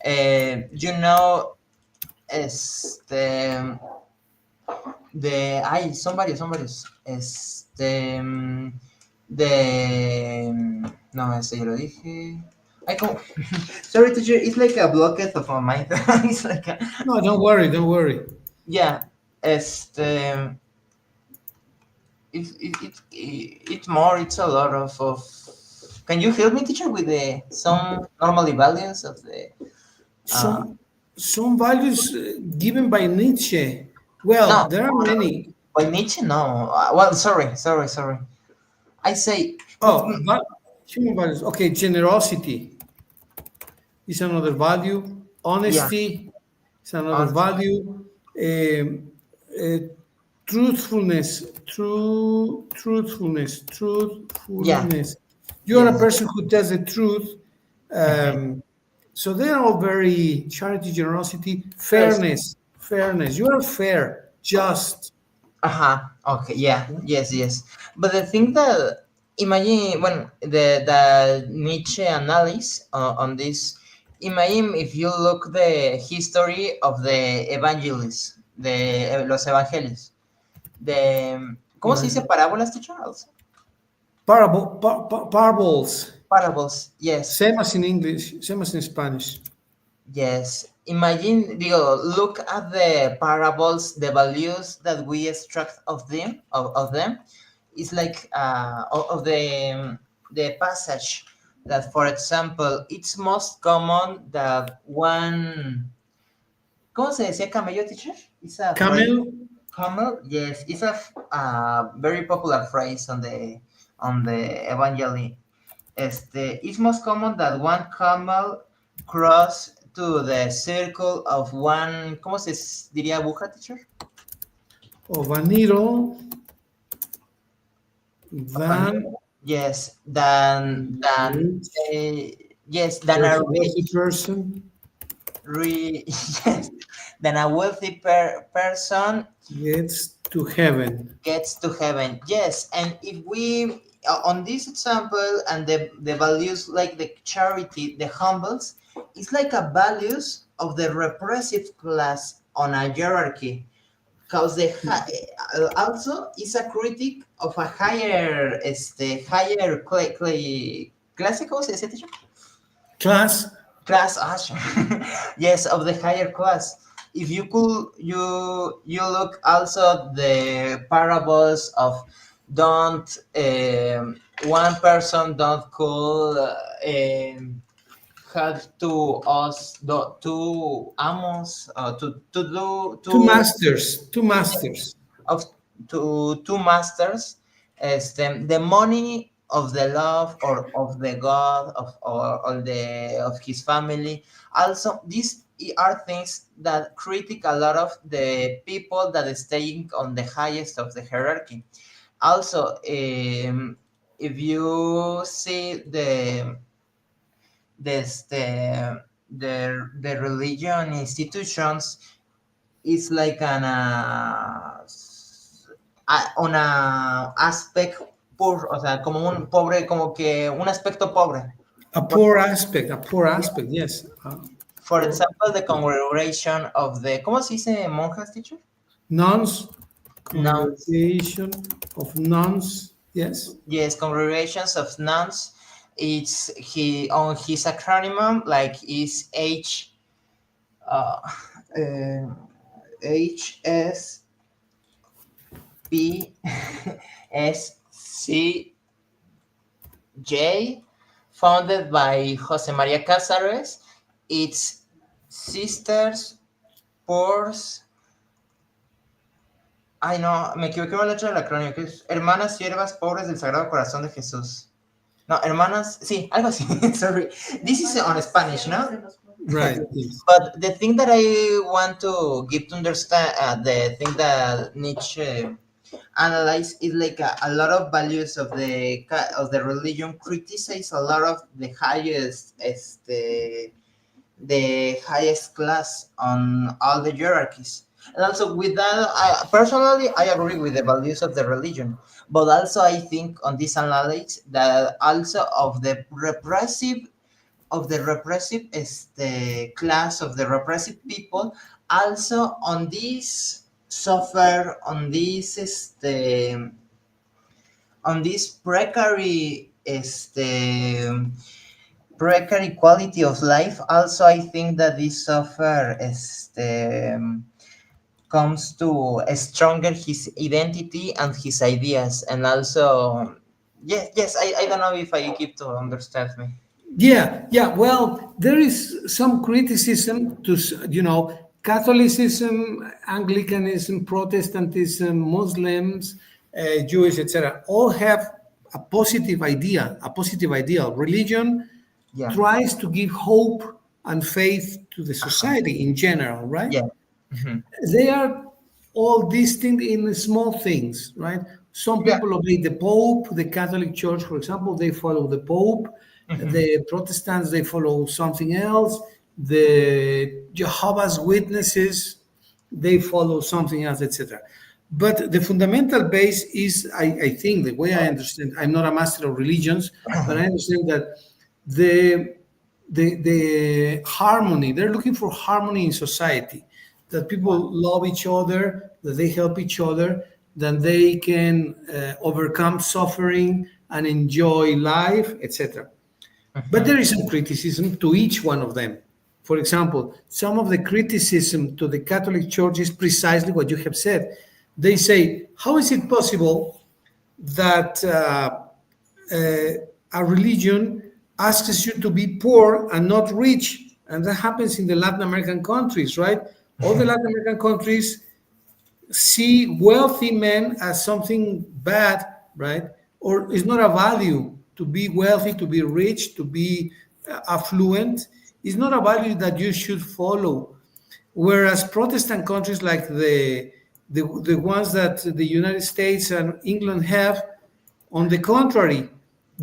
you know, este ay, son varios, no, ese ya lo dije. Ay, como, sorry, teacher, it's like a blockage of my mind. It's like a,
No, don't worry, don't worry.
yeah, este, it's more, it's a lot of. Can you help me, teacher, with the some normally values of the, uh,
Some some values given by Nietzsche. Well,
no,
there are many.
by Nietzsche, no. Well, sorry. I say, but
Oh, human values. Okay, generosity is another value.
yeah,
Honesty is another
honest,
value. Um, uh, truthfulness,
yeah,
truthfulness. You are a
yes,
person who tells the truth.
mhm.
Um, so they are all very charity, generosity,
First,
fairness, fairness. You are fair, just.
uh-huh. Okay, yeah, yes. But the thing that imagine when the Nietzsche analysis on this, imagine if you look the history of the evangelists, the los evangelios, the ¿cómo se
Right.
dice parábolas, teacher? Also?
Parables,
Parables, yes.
same as in English, same as in Spanish.
Yes, imagine, digo, look at the parables, the values that we extract of them. It's like of the passage that, for example, it's most common that one. ¿Cómo se decía camello, teacher? It's a phrase.
Camel,
Camel, yes, it's a very popular phrase on the Evangelion. It's most common that one camel cross to the circle of one, ¿cómo se diría aguja, teacher?
of a needle,
Of a
than
needle. Yes, than
rich,
yes, than a
wealthy
rich,
person
yes, than a wealthy person
gets to heaven.
gets to heaven. Yes, and if we on this example and the values like the charity, the humbles, it's like a values of the repressive class on a hierarchy. Because also is a critic of a higher clase, ¿cómo se dice, teacher?
Class,
Class, yes, of the higher class. If you could, you look also the parables of don't one person don't could have two amos to do
two
to
masters, two masters.
of to two masters, the money of the love or of the god or the of his family. Also these are things that critic a lot of the people that is staying on the highest of the hierarchy. Also, if you see the religion institutions, it's like una aspect poor, o sea, como un pobre, como que un aspecto pobre. For,
A poor aspect, yes.
for
Poor.
example, the congregation of the, ¿cómo se dice monjas, teacher?
Nuns,
Nuns.
congregation of nuns, yes.
Yes, congregations of nuns. it's he on his acronym like is uh, uh, HSPSCJ, founded by Jose Maria Casares. It's Sisters Poors. Ay, no, me equivoqué con la letra del acrónimo, que es Hermanas Siervas Pobres del Sagrado Corazón de Jesús. No, hermanas, sí, algo así. Sorry. This is on Spanish, no?
Right. Yes.
But the thing that I want to give to understand, the thing that Nietzsche analyze is like a lot of values of the religion criticize a lot of the highest class on all the hierarchies. And also with that, I personally I agree with the values of the religion, but also I think on this analysis that also of the repressive class of the repressive people, also on this suffer on this precary quality of life. Also I think that this suffer comes to a stronger his identity and his ideas. And also yes, I don't know if I keep to understand me.
Yeah, yeah. Well, there is some criticism to, Catholicism, Anglicanism, Protestantism, Muslims, Jewish, etc. All have a positive idea, a positive ideal. Religion
Yeah.
tries to give hope and faith to the society in general, right?
Yeah. Mhm.
They are all distinct in small things, right? Some
Yeah.
people obey the Pope, the Catholic Church, for example, they follow the Pope.
Mhm.
The Protestants, they follow something else. The Jehovah's Witnesses, they follow something else, etc. But the fundamental base is, I think, the way I understand, I'm not a master of religions, but I understand that the the harmony, they're looking for harmony in society, that people love each other, that they help each other, that they can overcome suffering and enjoy life, etc. But
Mhm.
there is some criticism to each one of them. For example, some of the criticism to the Catholic Church is precisely what you have said. They say, how is it possible that a religion asks you to be poor and not rich? And that happens in the Latin American countries, right? All the Latin American countries see wealthy men as something bad, right? Or it's not a value to be wealthy, to be rich, to be affluent. It's not a value that you should follow. Whereas Protestant countries like the ones that the United States and England have, on the contrary,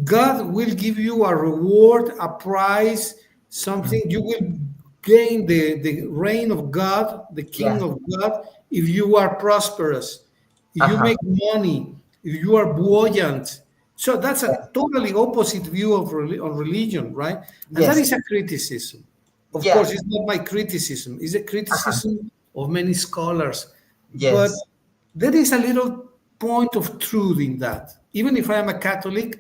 God will give you a reward, a prize, something. You will gain the reign of God, the King
Yeah.
of God, if you are prosperous, if you
Uh-huh.
make money, if you are buoyant. So that's
Yeah.
a totally opposite view of on religion, right? And that
Yes.
is a criticism. Of
Yeah.
course, it's not my criticism, it's a
Uh-huh.
criticism of many scholars. But
Yes.
there is a little point of truth in that. Even if I am a Catholic,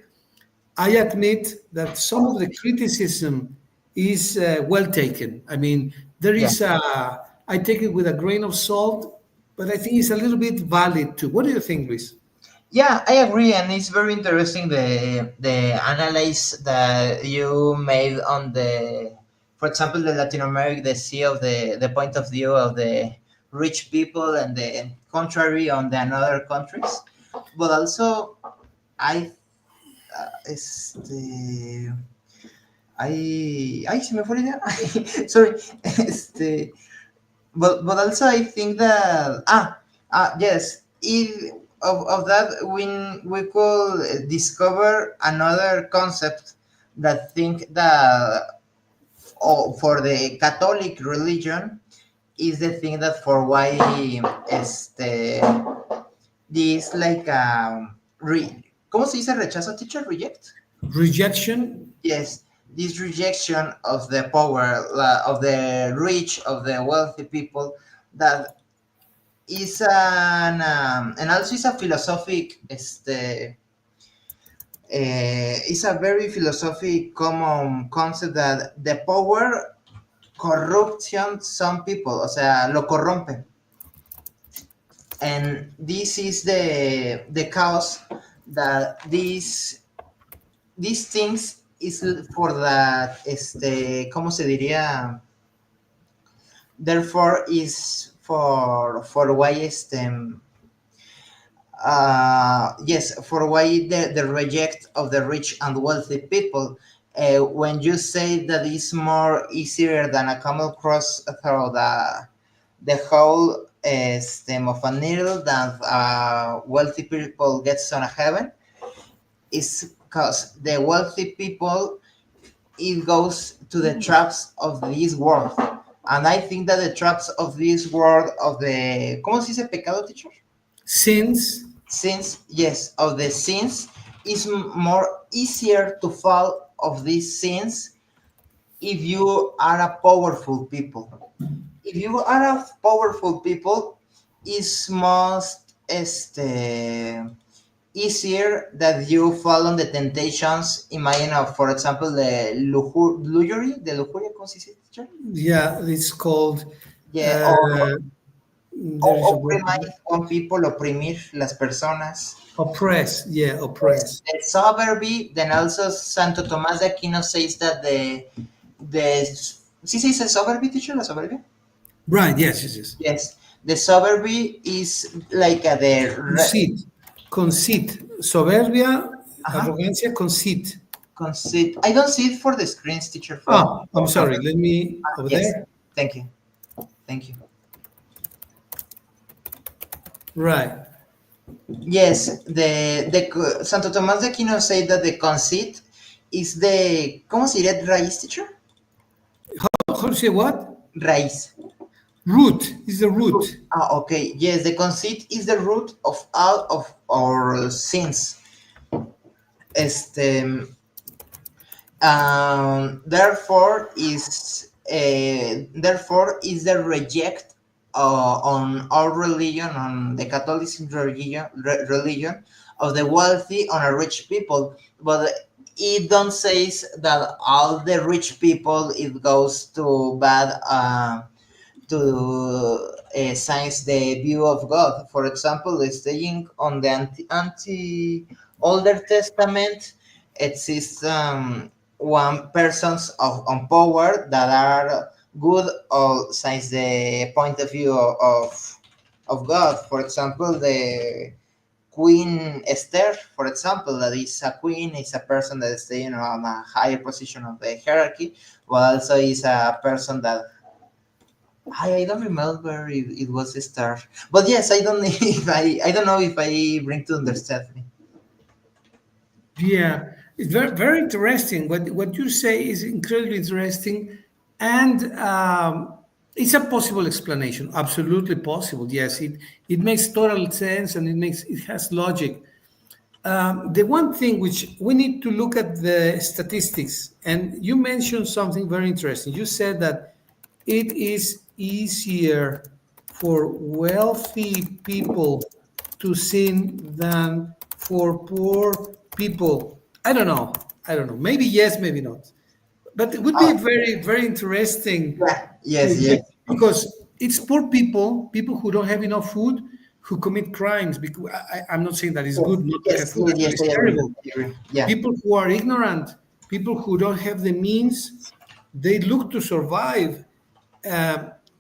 I admit that some of the criticism is well taken. I mean, there
Yeah.
is I take it with a grain of salt, but I think it's a little bit valid too. What do you think, Luis?
Yeah, I agree, and it's very interesting the analysis that you made on for example, the Latin America, the sea of the point of view of the rich people and the contrary on the another countries, but also I, ay, se me fue la idea. Sorry, but also I think that yes, of that we could discover another concept that think that for the Catholic religion is the thing that for why this like ¿cómo se dice rechazo, teacher? Reject.
Rejection.
Yes, this rejection of the power of the rich, of the wealthy people, that is and also is a philosophic It's a very philosophic common concept that the power corruption some people, o sea, lo corrompe. And this is the cause that these things is for that, ¿cómo se diría? Therefore is for why yes, for why the reject of the rich and wealthy people. When you say that it's more easier than a camel cross through the whole stem of a needle that wealthy people gets on a heaven, is because the wealthy people, it goes to the traps of this world. And I think that the traps of this world of the, ¿cómo se dice pecado, teacher?
Since,
Sins, yes, of the sins, is more easier to fall of these sins if you are a powerful people. If you are a powerful people, it's most easier that you fall on the temptations. Imagine, for example, the luxury, the luxury, ¿cómo se dice, teacher?
yeah, it's called,
Yeah,
uh, there is a word,
oprimir con people, oprimir las personas.
oppress, yeah, oppress.
The soberby, then also Santo Tomás de Aquino says that the ¿sí se dice soberby, teacher, la soberbia?
Right, yes, yes, yes.
Yes, the soberby is like
Conceit, conceit, soberbia,
uh-huh,
arrogancia, conceit.
conceit. I don't see it for the screens, teacher,
Oh, I'm
for
sorry.
soberby.
Let me over
Yes,
there.
thank you, thank you.
Right.
Yes, Santo Tomás de Aquino say that the conceit is the, ¿cómo se diría raíz, teacher?
How to say what?
Raíz.
Root is the root.
Ah, okay. Yes, the conceit is the root of all of our sins. Este, therefore is the reject on our religion, on the Catholic religion of the wealthy on a rich people. But it don't says that all the rich people it goes to bad. To science the view of God. For example, staying on the anti Older Testament, exists one persons on power that are good or since the point of view of God. For example, the Queen Esther, for example, that is a queen, is a person that is staying on a higher position of the hierarchy, but also is a person that I don't remember if it was a star, but yes, I don't if I don't know if I bring to understand me.
Yeah, it's very very interesting. What you say is incredibly interesting, and it's a possible explanation. Absolutely possible. Yes, it makes total sense, and it has logic. The one thing which we need to look at the statistics, and you mentioned something very interesting. You said that it is easier for wealthy people to sin than for poor people. I don't know. I don't know. Maybe yes, maybe not. But it would be
Oh,
very, very interesting
yeah, yes, yes.
because it's poor people, people who don't have enough food, who commit crimes. Because I'm not saying that it's good not to have
Yes,
food.
yes,
Actually,
yes,
it's
I agree.
terrible.
I agree. Yeah.
People who are ignorant, people who don't have the means, they look to survive.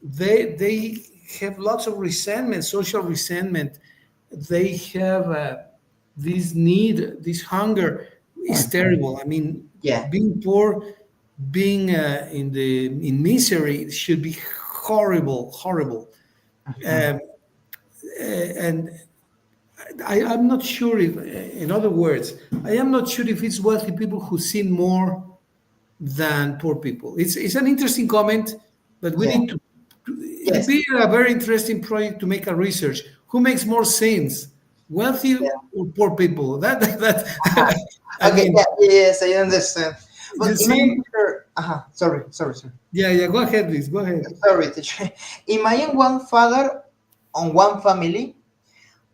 They have lots of resentment, social resentment. They have this need, this hunger is terrible. I mean,
Yeah.
being poor, being in misery should be horrible, horrible.
Mhm.
Um, and I'm not sure if, in other words, I am not sure if it's wealthy people who sin more than poor people. It's an interesting comment, but we
Yeah.
need to. It would
Yes.
be a very interesting project to make a research. Who makes more sins, wealthy
Yeah.
or poor people?
Uh-huh.
I
Okay.
mean,
Yeah. Yes, I understand.
you
But imagine,
see,
teacher. Sorry. Sorry. Sorry.
yeah, yeah. Go ahead, please. Go ahead.
Sorry, teacher. Imagine one father on one family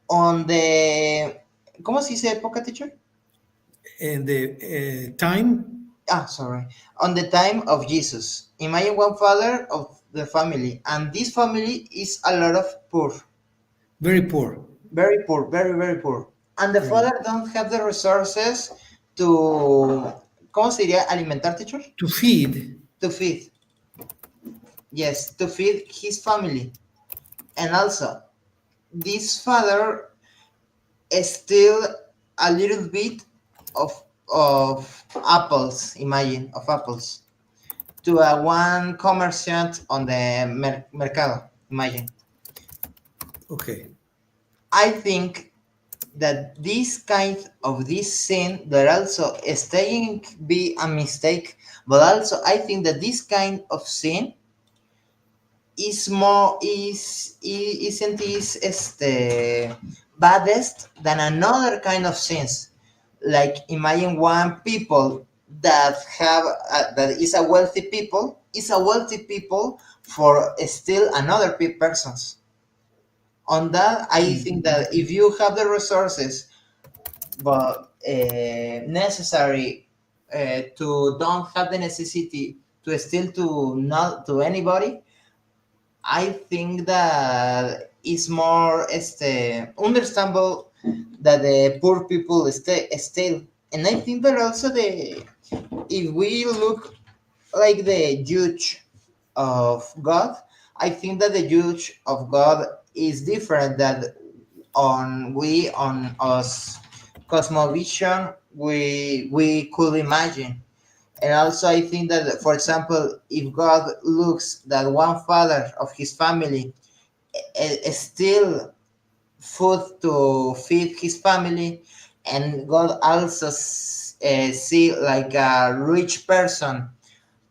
on the. ¿Cómo se dice época, teacher?
and the time,
Sorry. On the time of Jesus, imagine one father of the family, and this family is a lot of poor,
very poor,
very poor, very very poor, and the
right?
father don't have the resources to, ¿cómo se diría? Alimentar, teacher?
To feed.
To feed, yes, to feed his family, and also this father steal a little bit of apples. Imagine of apples to a one commerciant on the mercado. Imagine.
Okay.
I think that this kind of this sin that also staying be a mistake, but also I think that this kind of sin is more isn't this baddest than another kind of sins. Like imagine one people that have that is a wealthy people for still another persons. On that, I think that if you have the resources but necessary to don't have the necessity to steal to not to anybody, I think that it's more understandable that the poor people steal. And I think that also the if we look like the judge of God, I think that the judge of God is different than on us cosmovision we could imagine. And also I think that, for example, if God looks that one father of his family steal food to feed his family, and God also see like a rich person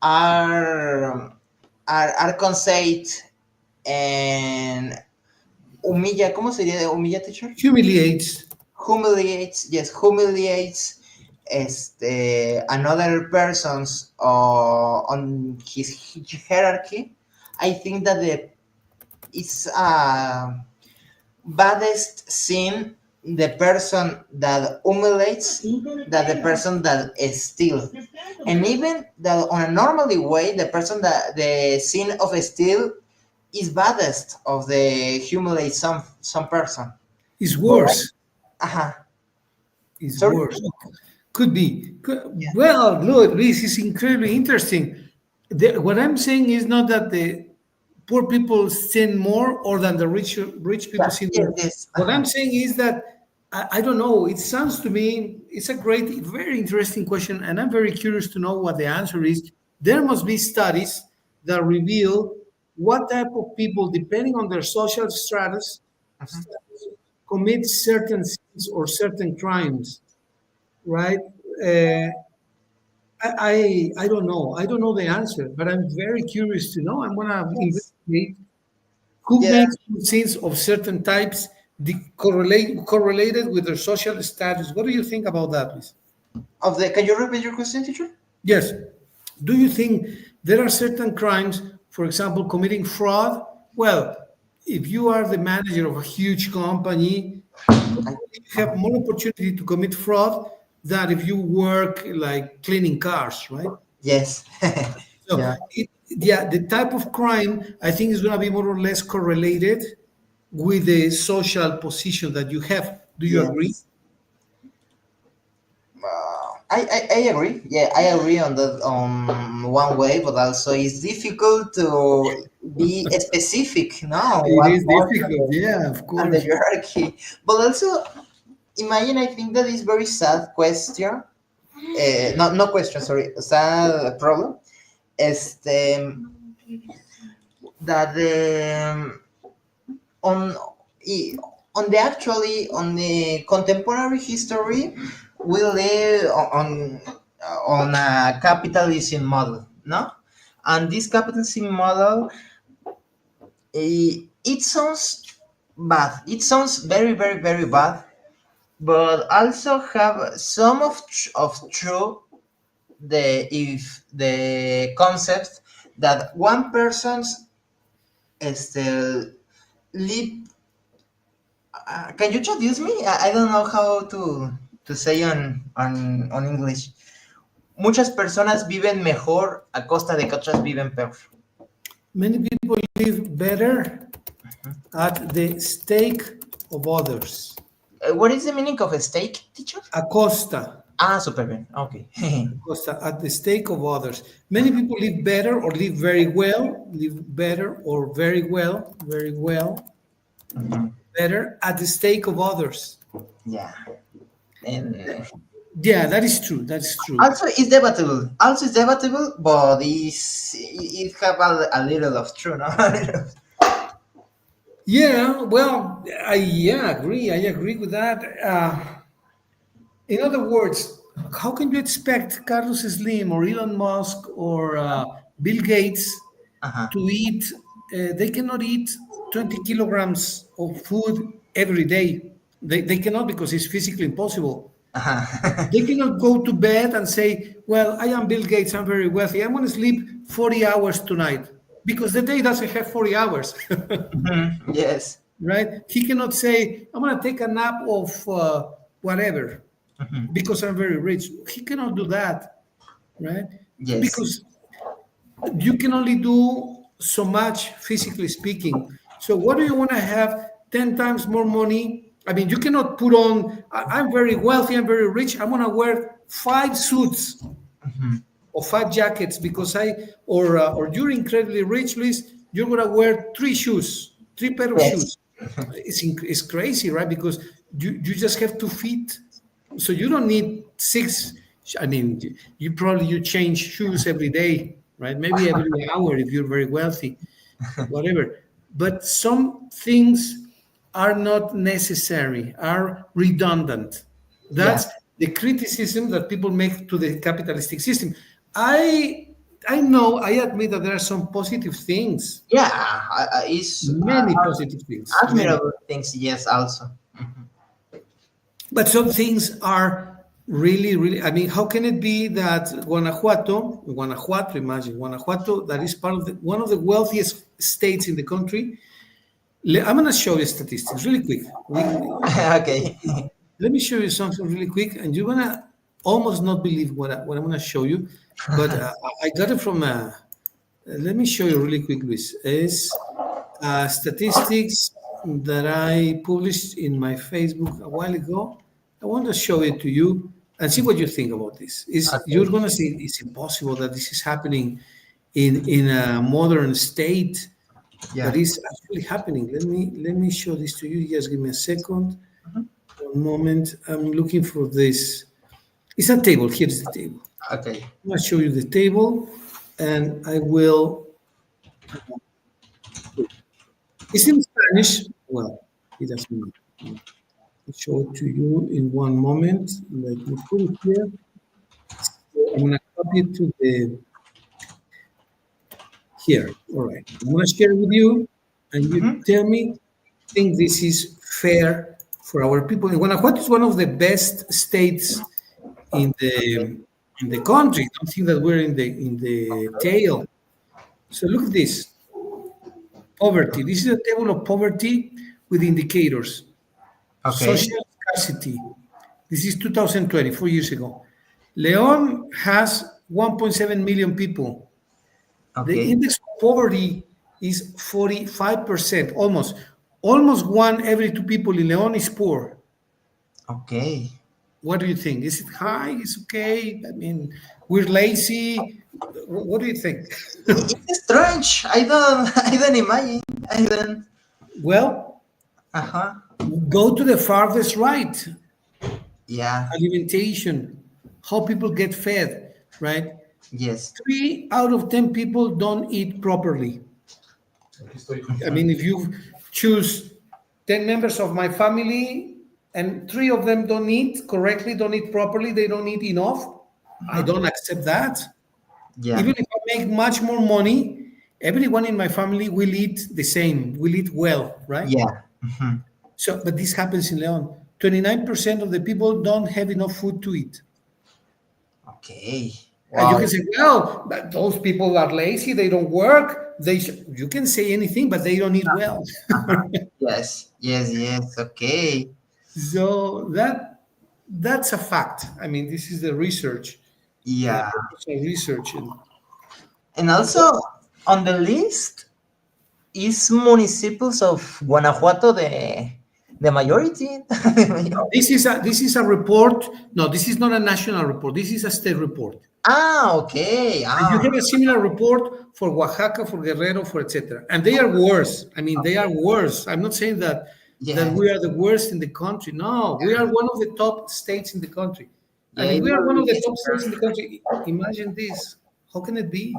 are are conceit and humilla, ¿cómo sería de humilla, teacher?
Humiliates.
Humiliates, yes, humiliates another person's on his hierarchy. I think that the it's baddest sin the person that humiliates that the person that steals, and even that on a normally way the person that the sin of steal is baddest of the humiliate some person.
Is
But
worse.
uh-huh.
Is
Sorry.
worse. Could be.
Yeah.
Well, look, this is incredibly interesting. What I'm saying is not that the poor people sin more or than the rich people
Yeah.
sin
Yes.
more.
Yes.
What I'm saying is that I don't know. It sounds to me it's a great, very interesting question, and I'm very curious to know what the answer is. There must be studies that reveal what type of people, depending on their social status, commit certain sins or certain crimes, right? Uh, I don't know. I don't know the answer, but I'm very curious to know. I'm gonna
Yes.
investigate who
Yeah.
makes sins of certain types correlated with their social status. What do you think about that, Luis?
Of the, can you repeat your question, teacher?
Yes. Do you think there are certain crimes, for example, committing fraud? Well, if you are the manager of a huge company,
I,
you have more opportunity to commit fraud than if you work like cleaning cars, right?
yes.
So,
Yeah.
yeah, the type of crime I think is going to be more or less correlated with the social position that you have. Do you agree?
Yes. I agree. Yeah, I agree on that on one way, but also it's difficult to be specific. No,
It
what
is
more
difficult. Yeah, of
and the
course.
hierarchy. But also imagine. I think that is very sad question. No question. Sorry, sad problem. Este that on i- on the actually on the contemporary history we live on a capitalism model, no, and this capitalism model it sounds bad, it sounds very very very bad, but also have some of true the if the concept that one person's este, live. Can you introduce me? I don't know how to. to say on English. Muchas personas viven mejor a costa de que otras viven peor.
Many people live better at the stake of others.
What is the meaning of a steak, teacher?
A costa.
Ah, super bien. Okay.
Costa, at the stake of others. Many people live better or live very well, live better or very well, better at the stake of others.
Yeah. And
Yeah, that is true. That's true.
also it's debatable. Also it's debatable, but it have a little of true, no?
Yeah, well, I agree. I agree with that. In other words, how can you expect Carlos Slim or Elon Musk or Bill Gates
Uh-huh.
to eat? They cannot eat 20 kilograms of food every day. They cannot because it's physically impossible.
Uh-huh.
They cannot go to bed and say, well, I am Bill Gates, I'm very wealthy. I'm going to sleep 40 hours tonight because the day doesn't have 40 hours,
Mhm. Yes.
right? He cannot say, I'm going to take a nap of whatever
Mhm.
because I'm very rich. He cannot do that, right?
Yes.
Because you can only do so much physically speaking. So what do you want to have 10 times more money? I mean, you cannot put on, I'm very wealthy, I'm very rich, I'm going to wear 5 suits
Mhm.
or 5 jackets because or you're incredibly rich, Luis, you're going to wear 3 shoes, 3 pair of
Yes.
shoes. It's crazy, right? Because you just have 2 feet. So you don't need 6. I mean, you change shoes every day, right? Maybe every hour if you're very wealthy, whatever. But some things are not necessary, are redundant.
Yeah.
That's the criticism that people make to the capitalistic system. I I know, I admit that there are some positive things,
Yeah. It's
many positive things, many.
admirable things. Yes. Also.
But some things are really, really. I mean, how can it be that Guanajuato, imagine Guanajuato, that is part of one of the wealthiest states in the country. I'm going to show you statistics really quick.
Okay.
Let me show you something really quick, and you're going to almost not believe what I'm going to show you. But I got it from. Let me show you really quick, Luis. Is statistics that I published in my Facebook a while ago. I want to show it to you and see what you think about this. Is
Okay.
you're going to see it's impossible that this is happening in a modern state, but
Yeah.
it's actually happening. Let me show this to you. Just give me a second. One moment. I'm looking for this. It's a table. Here's the table.
Okay.
I'm going to show you the table, and I will. It's in Spanish. Well, it doesn't matter. I'll show it to you in one moment. Let me put it here. So I'm going to copy it to the here. All right. I'm going to share with you, and you
Mhm.
tell me think this is fair for our people. Guanajuato is one of the best states in the country. Don't think that we're in the tail. So look at this poverty. This is a table of poverty with indicators.
Okay.
Social scarcity. This is 2020, 4 years ago. Leon has 1.7 million people. The
Okay.
index of poverty is 45%, almost. Almost 1 every 2 people in Leon is poor.
Okay.
What do you think? Is it high? Is okay? I mean, we're lazy. What do you think?
It's strange. I don't. I don't imagine. I don't.
Well,
Uh huh.
go to the farthest right.
Yeah.
Alimentation, how people get fed, right?
Yes.
3 out of 10 people don't eat properly. I mean, if you choose 10 members of my family and 3 of them don't eat correctly, don't eat properly, they don't eat enough, I don't accept that.
Yeah.
Even if I make much more money, everyone in my family will eat the same, will eat well, right?
Yeah. Mhm.
So, but this happens in Leon. 29% of the people don't have enough food to eat.
Okay.
And you
Wow.
can say, well, but those people are lazy, they don't work. You can say anything, but they don't eat well.
Uh-huh. Yes. Yes. Yes. Okay.
So that. that's a fact. I mean, this is the research,
Yeah.
professional research, and
And also on the list is municipals of Guanajuato the majority. The majority.
this is a report. No, this is not a national report. This is a state report.
Ah, okay.
And you
Ah,
have a similar report for Oaxaca, for Guerrero, for etc. And they are worse. I mean, they are worse. I'm not saying that we
yes.
are the worst in the country. No, we are one of the top states in the country. And
Yeah,
if
it
we are
will
one of the
be
top states in the
super.
country, imagine this. How can it be?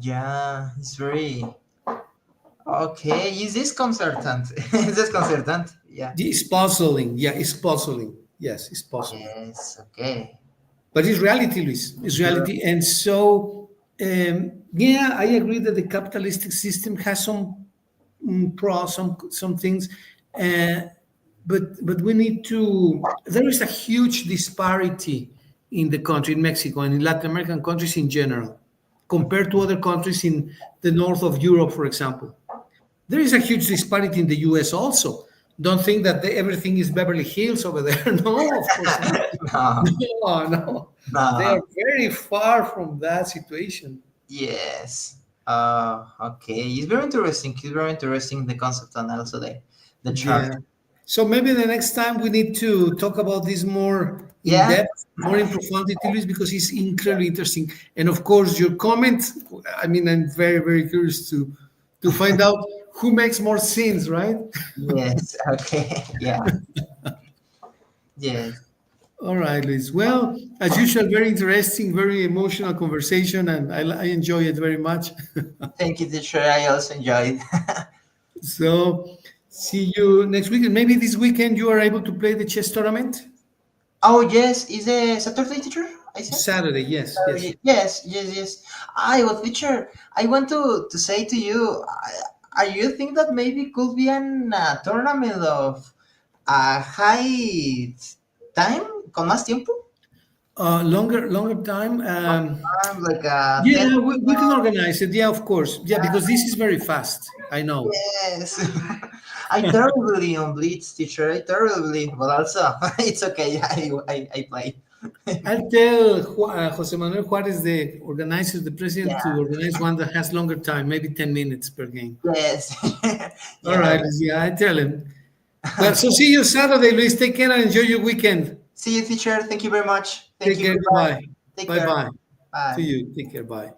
Yeah, it's very okay. Is this concertant? Is this concertant? Yeah.
It's puzzling. Yeah, it's puzzling. Yes, it's puzzling.
Yes. Okay.
But it's reality, Luis. It's
Sure.
reality. And so, yeah, I agree that the capitalistic system has some pros, some things, uh, but we need to. There is a huge disparity in the country, in Mexico, and in Latin American countries in general, compared to other countries in the north of Europe, for example. There is a huge disparity in the U.S. also. Don't think that everything is Beverly Hills over there. No, of course not.
No.
No, no. They
No.
are very far from that situation.
Yes. Okay. It's very interesting. It's very interesting the concept and also the chart.
Yeah. So maybe the next time we need to talk about this more in
Yeah.
depth, more in profundity, Luis, because it's incredibly interesting. And of course, your comment. I mean, I'm very, very curious to find out who makes more sins, right?
Yes. Okay. Yeah. Yes.
All right, Luis. Well, as usual, very interesting, very emotional conversation, and I enjoy it very much.
Thank you, teacher. I also enjoyed.
So, see you next weekend. Maybe this weekend you are able to play the chess tournament.
Oh yes, is a Saturday, teacher? I said.
Saturday, yes, yes.
Yes, yes, yes. I well, teacher. I want to say to you. Are you think that maybe could be an tournament of high time con más tiempo?
Longer time.
Like 10
Yeah, we can organize it. Yeah, of course. Yeah, because this is very fast. I know.
Yes. I terribly on Blitz, teacher. I terribly, but also it's okay. I play.
I'll tell Jose Manuel Juarez, the organizer, the president, to
Yeah.
organize one that has longer time, maybe 10 minutes per game.
Yes.
All
Yeah.
right, yeah, I tell him. Well, so see you Saturday, Luis. Take care and enjoy your weekend.
See you, teacher. Thank you very much. Thank
Take
you.
care.
Goodbye.
Goodbye.
Take
Bye
care.
bye. To
Bye.
you. Take care. Bye.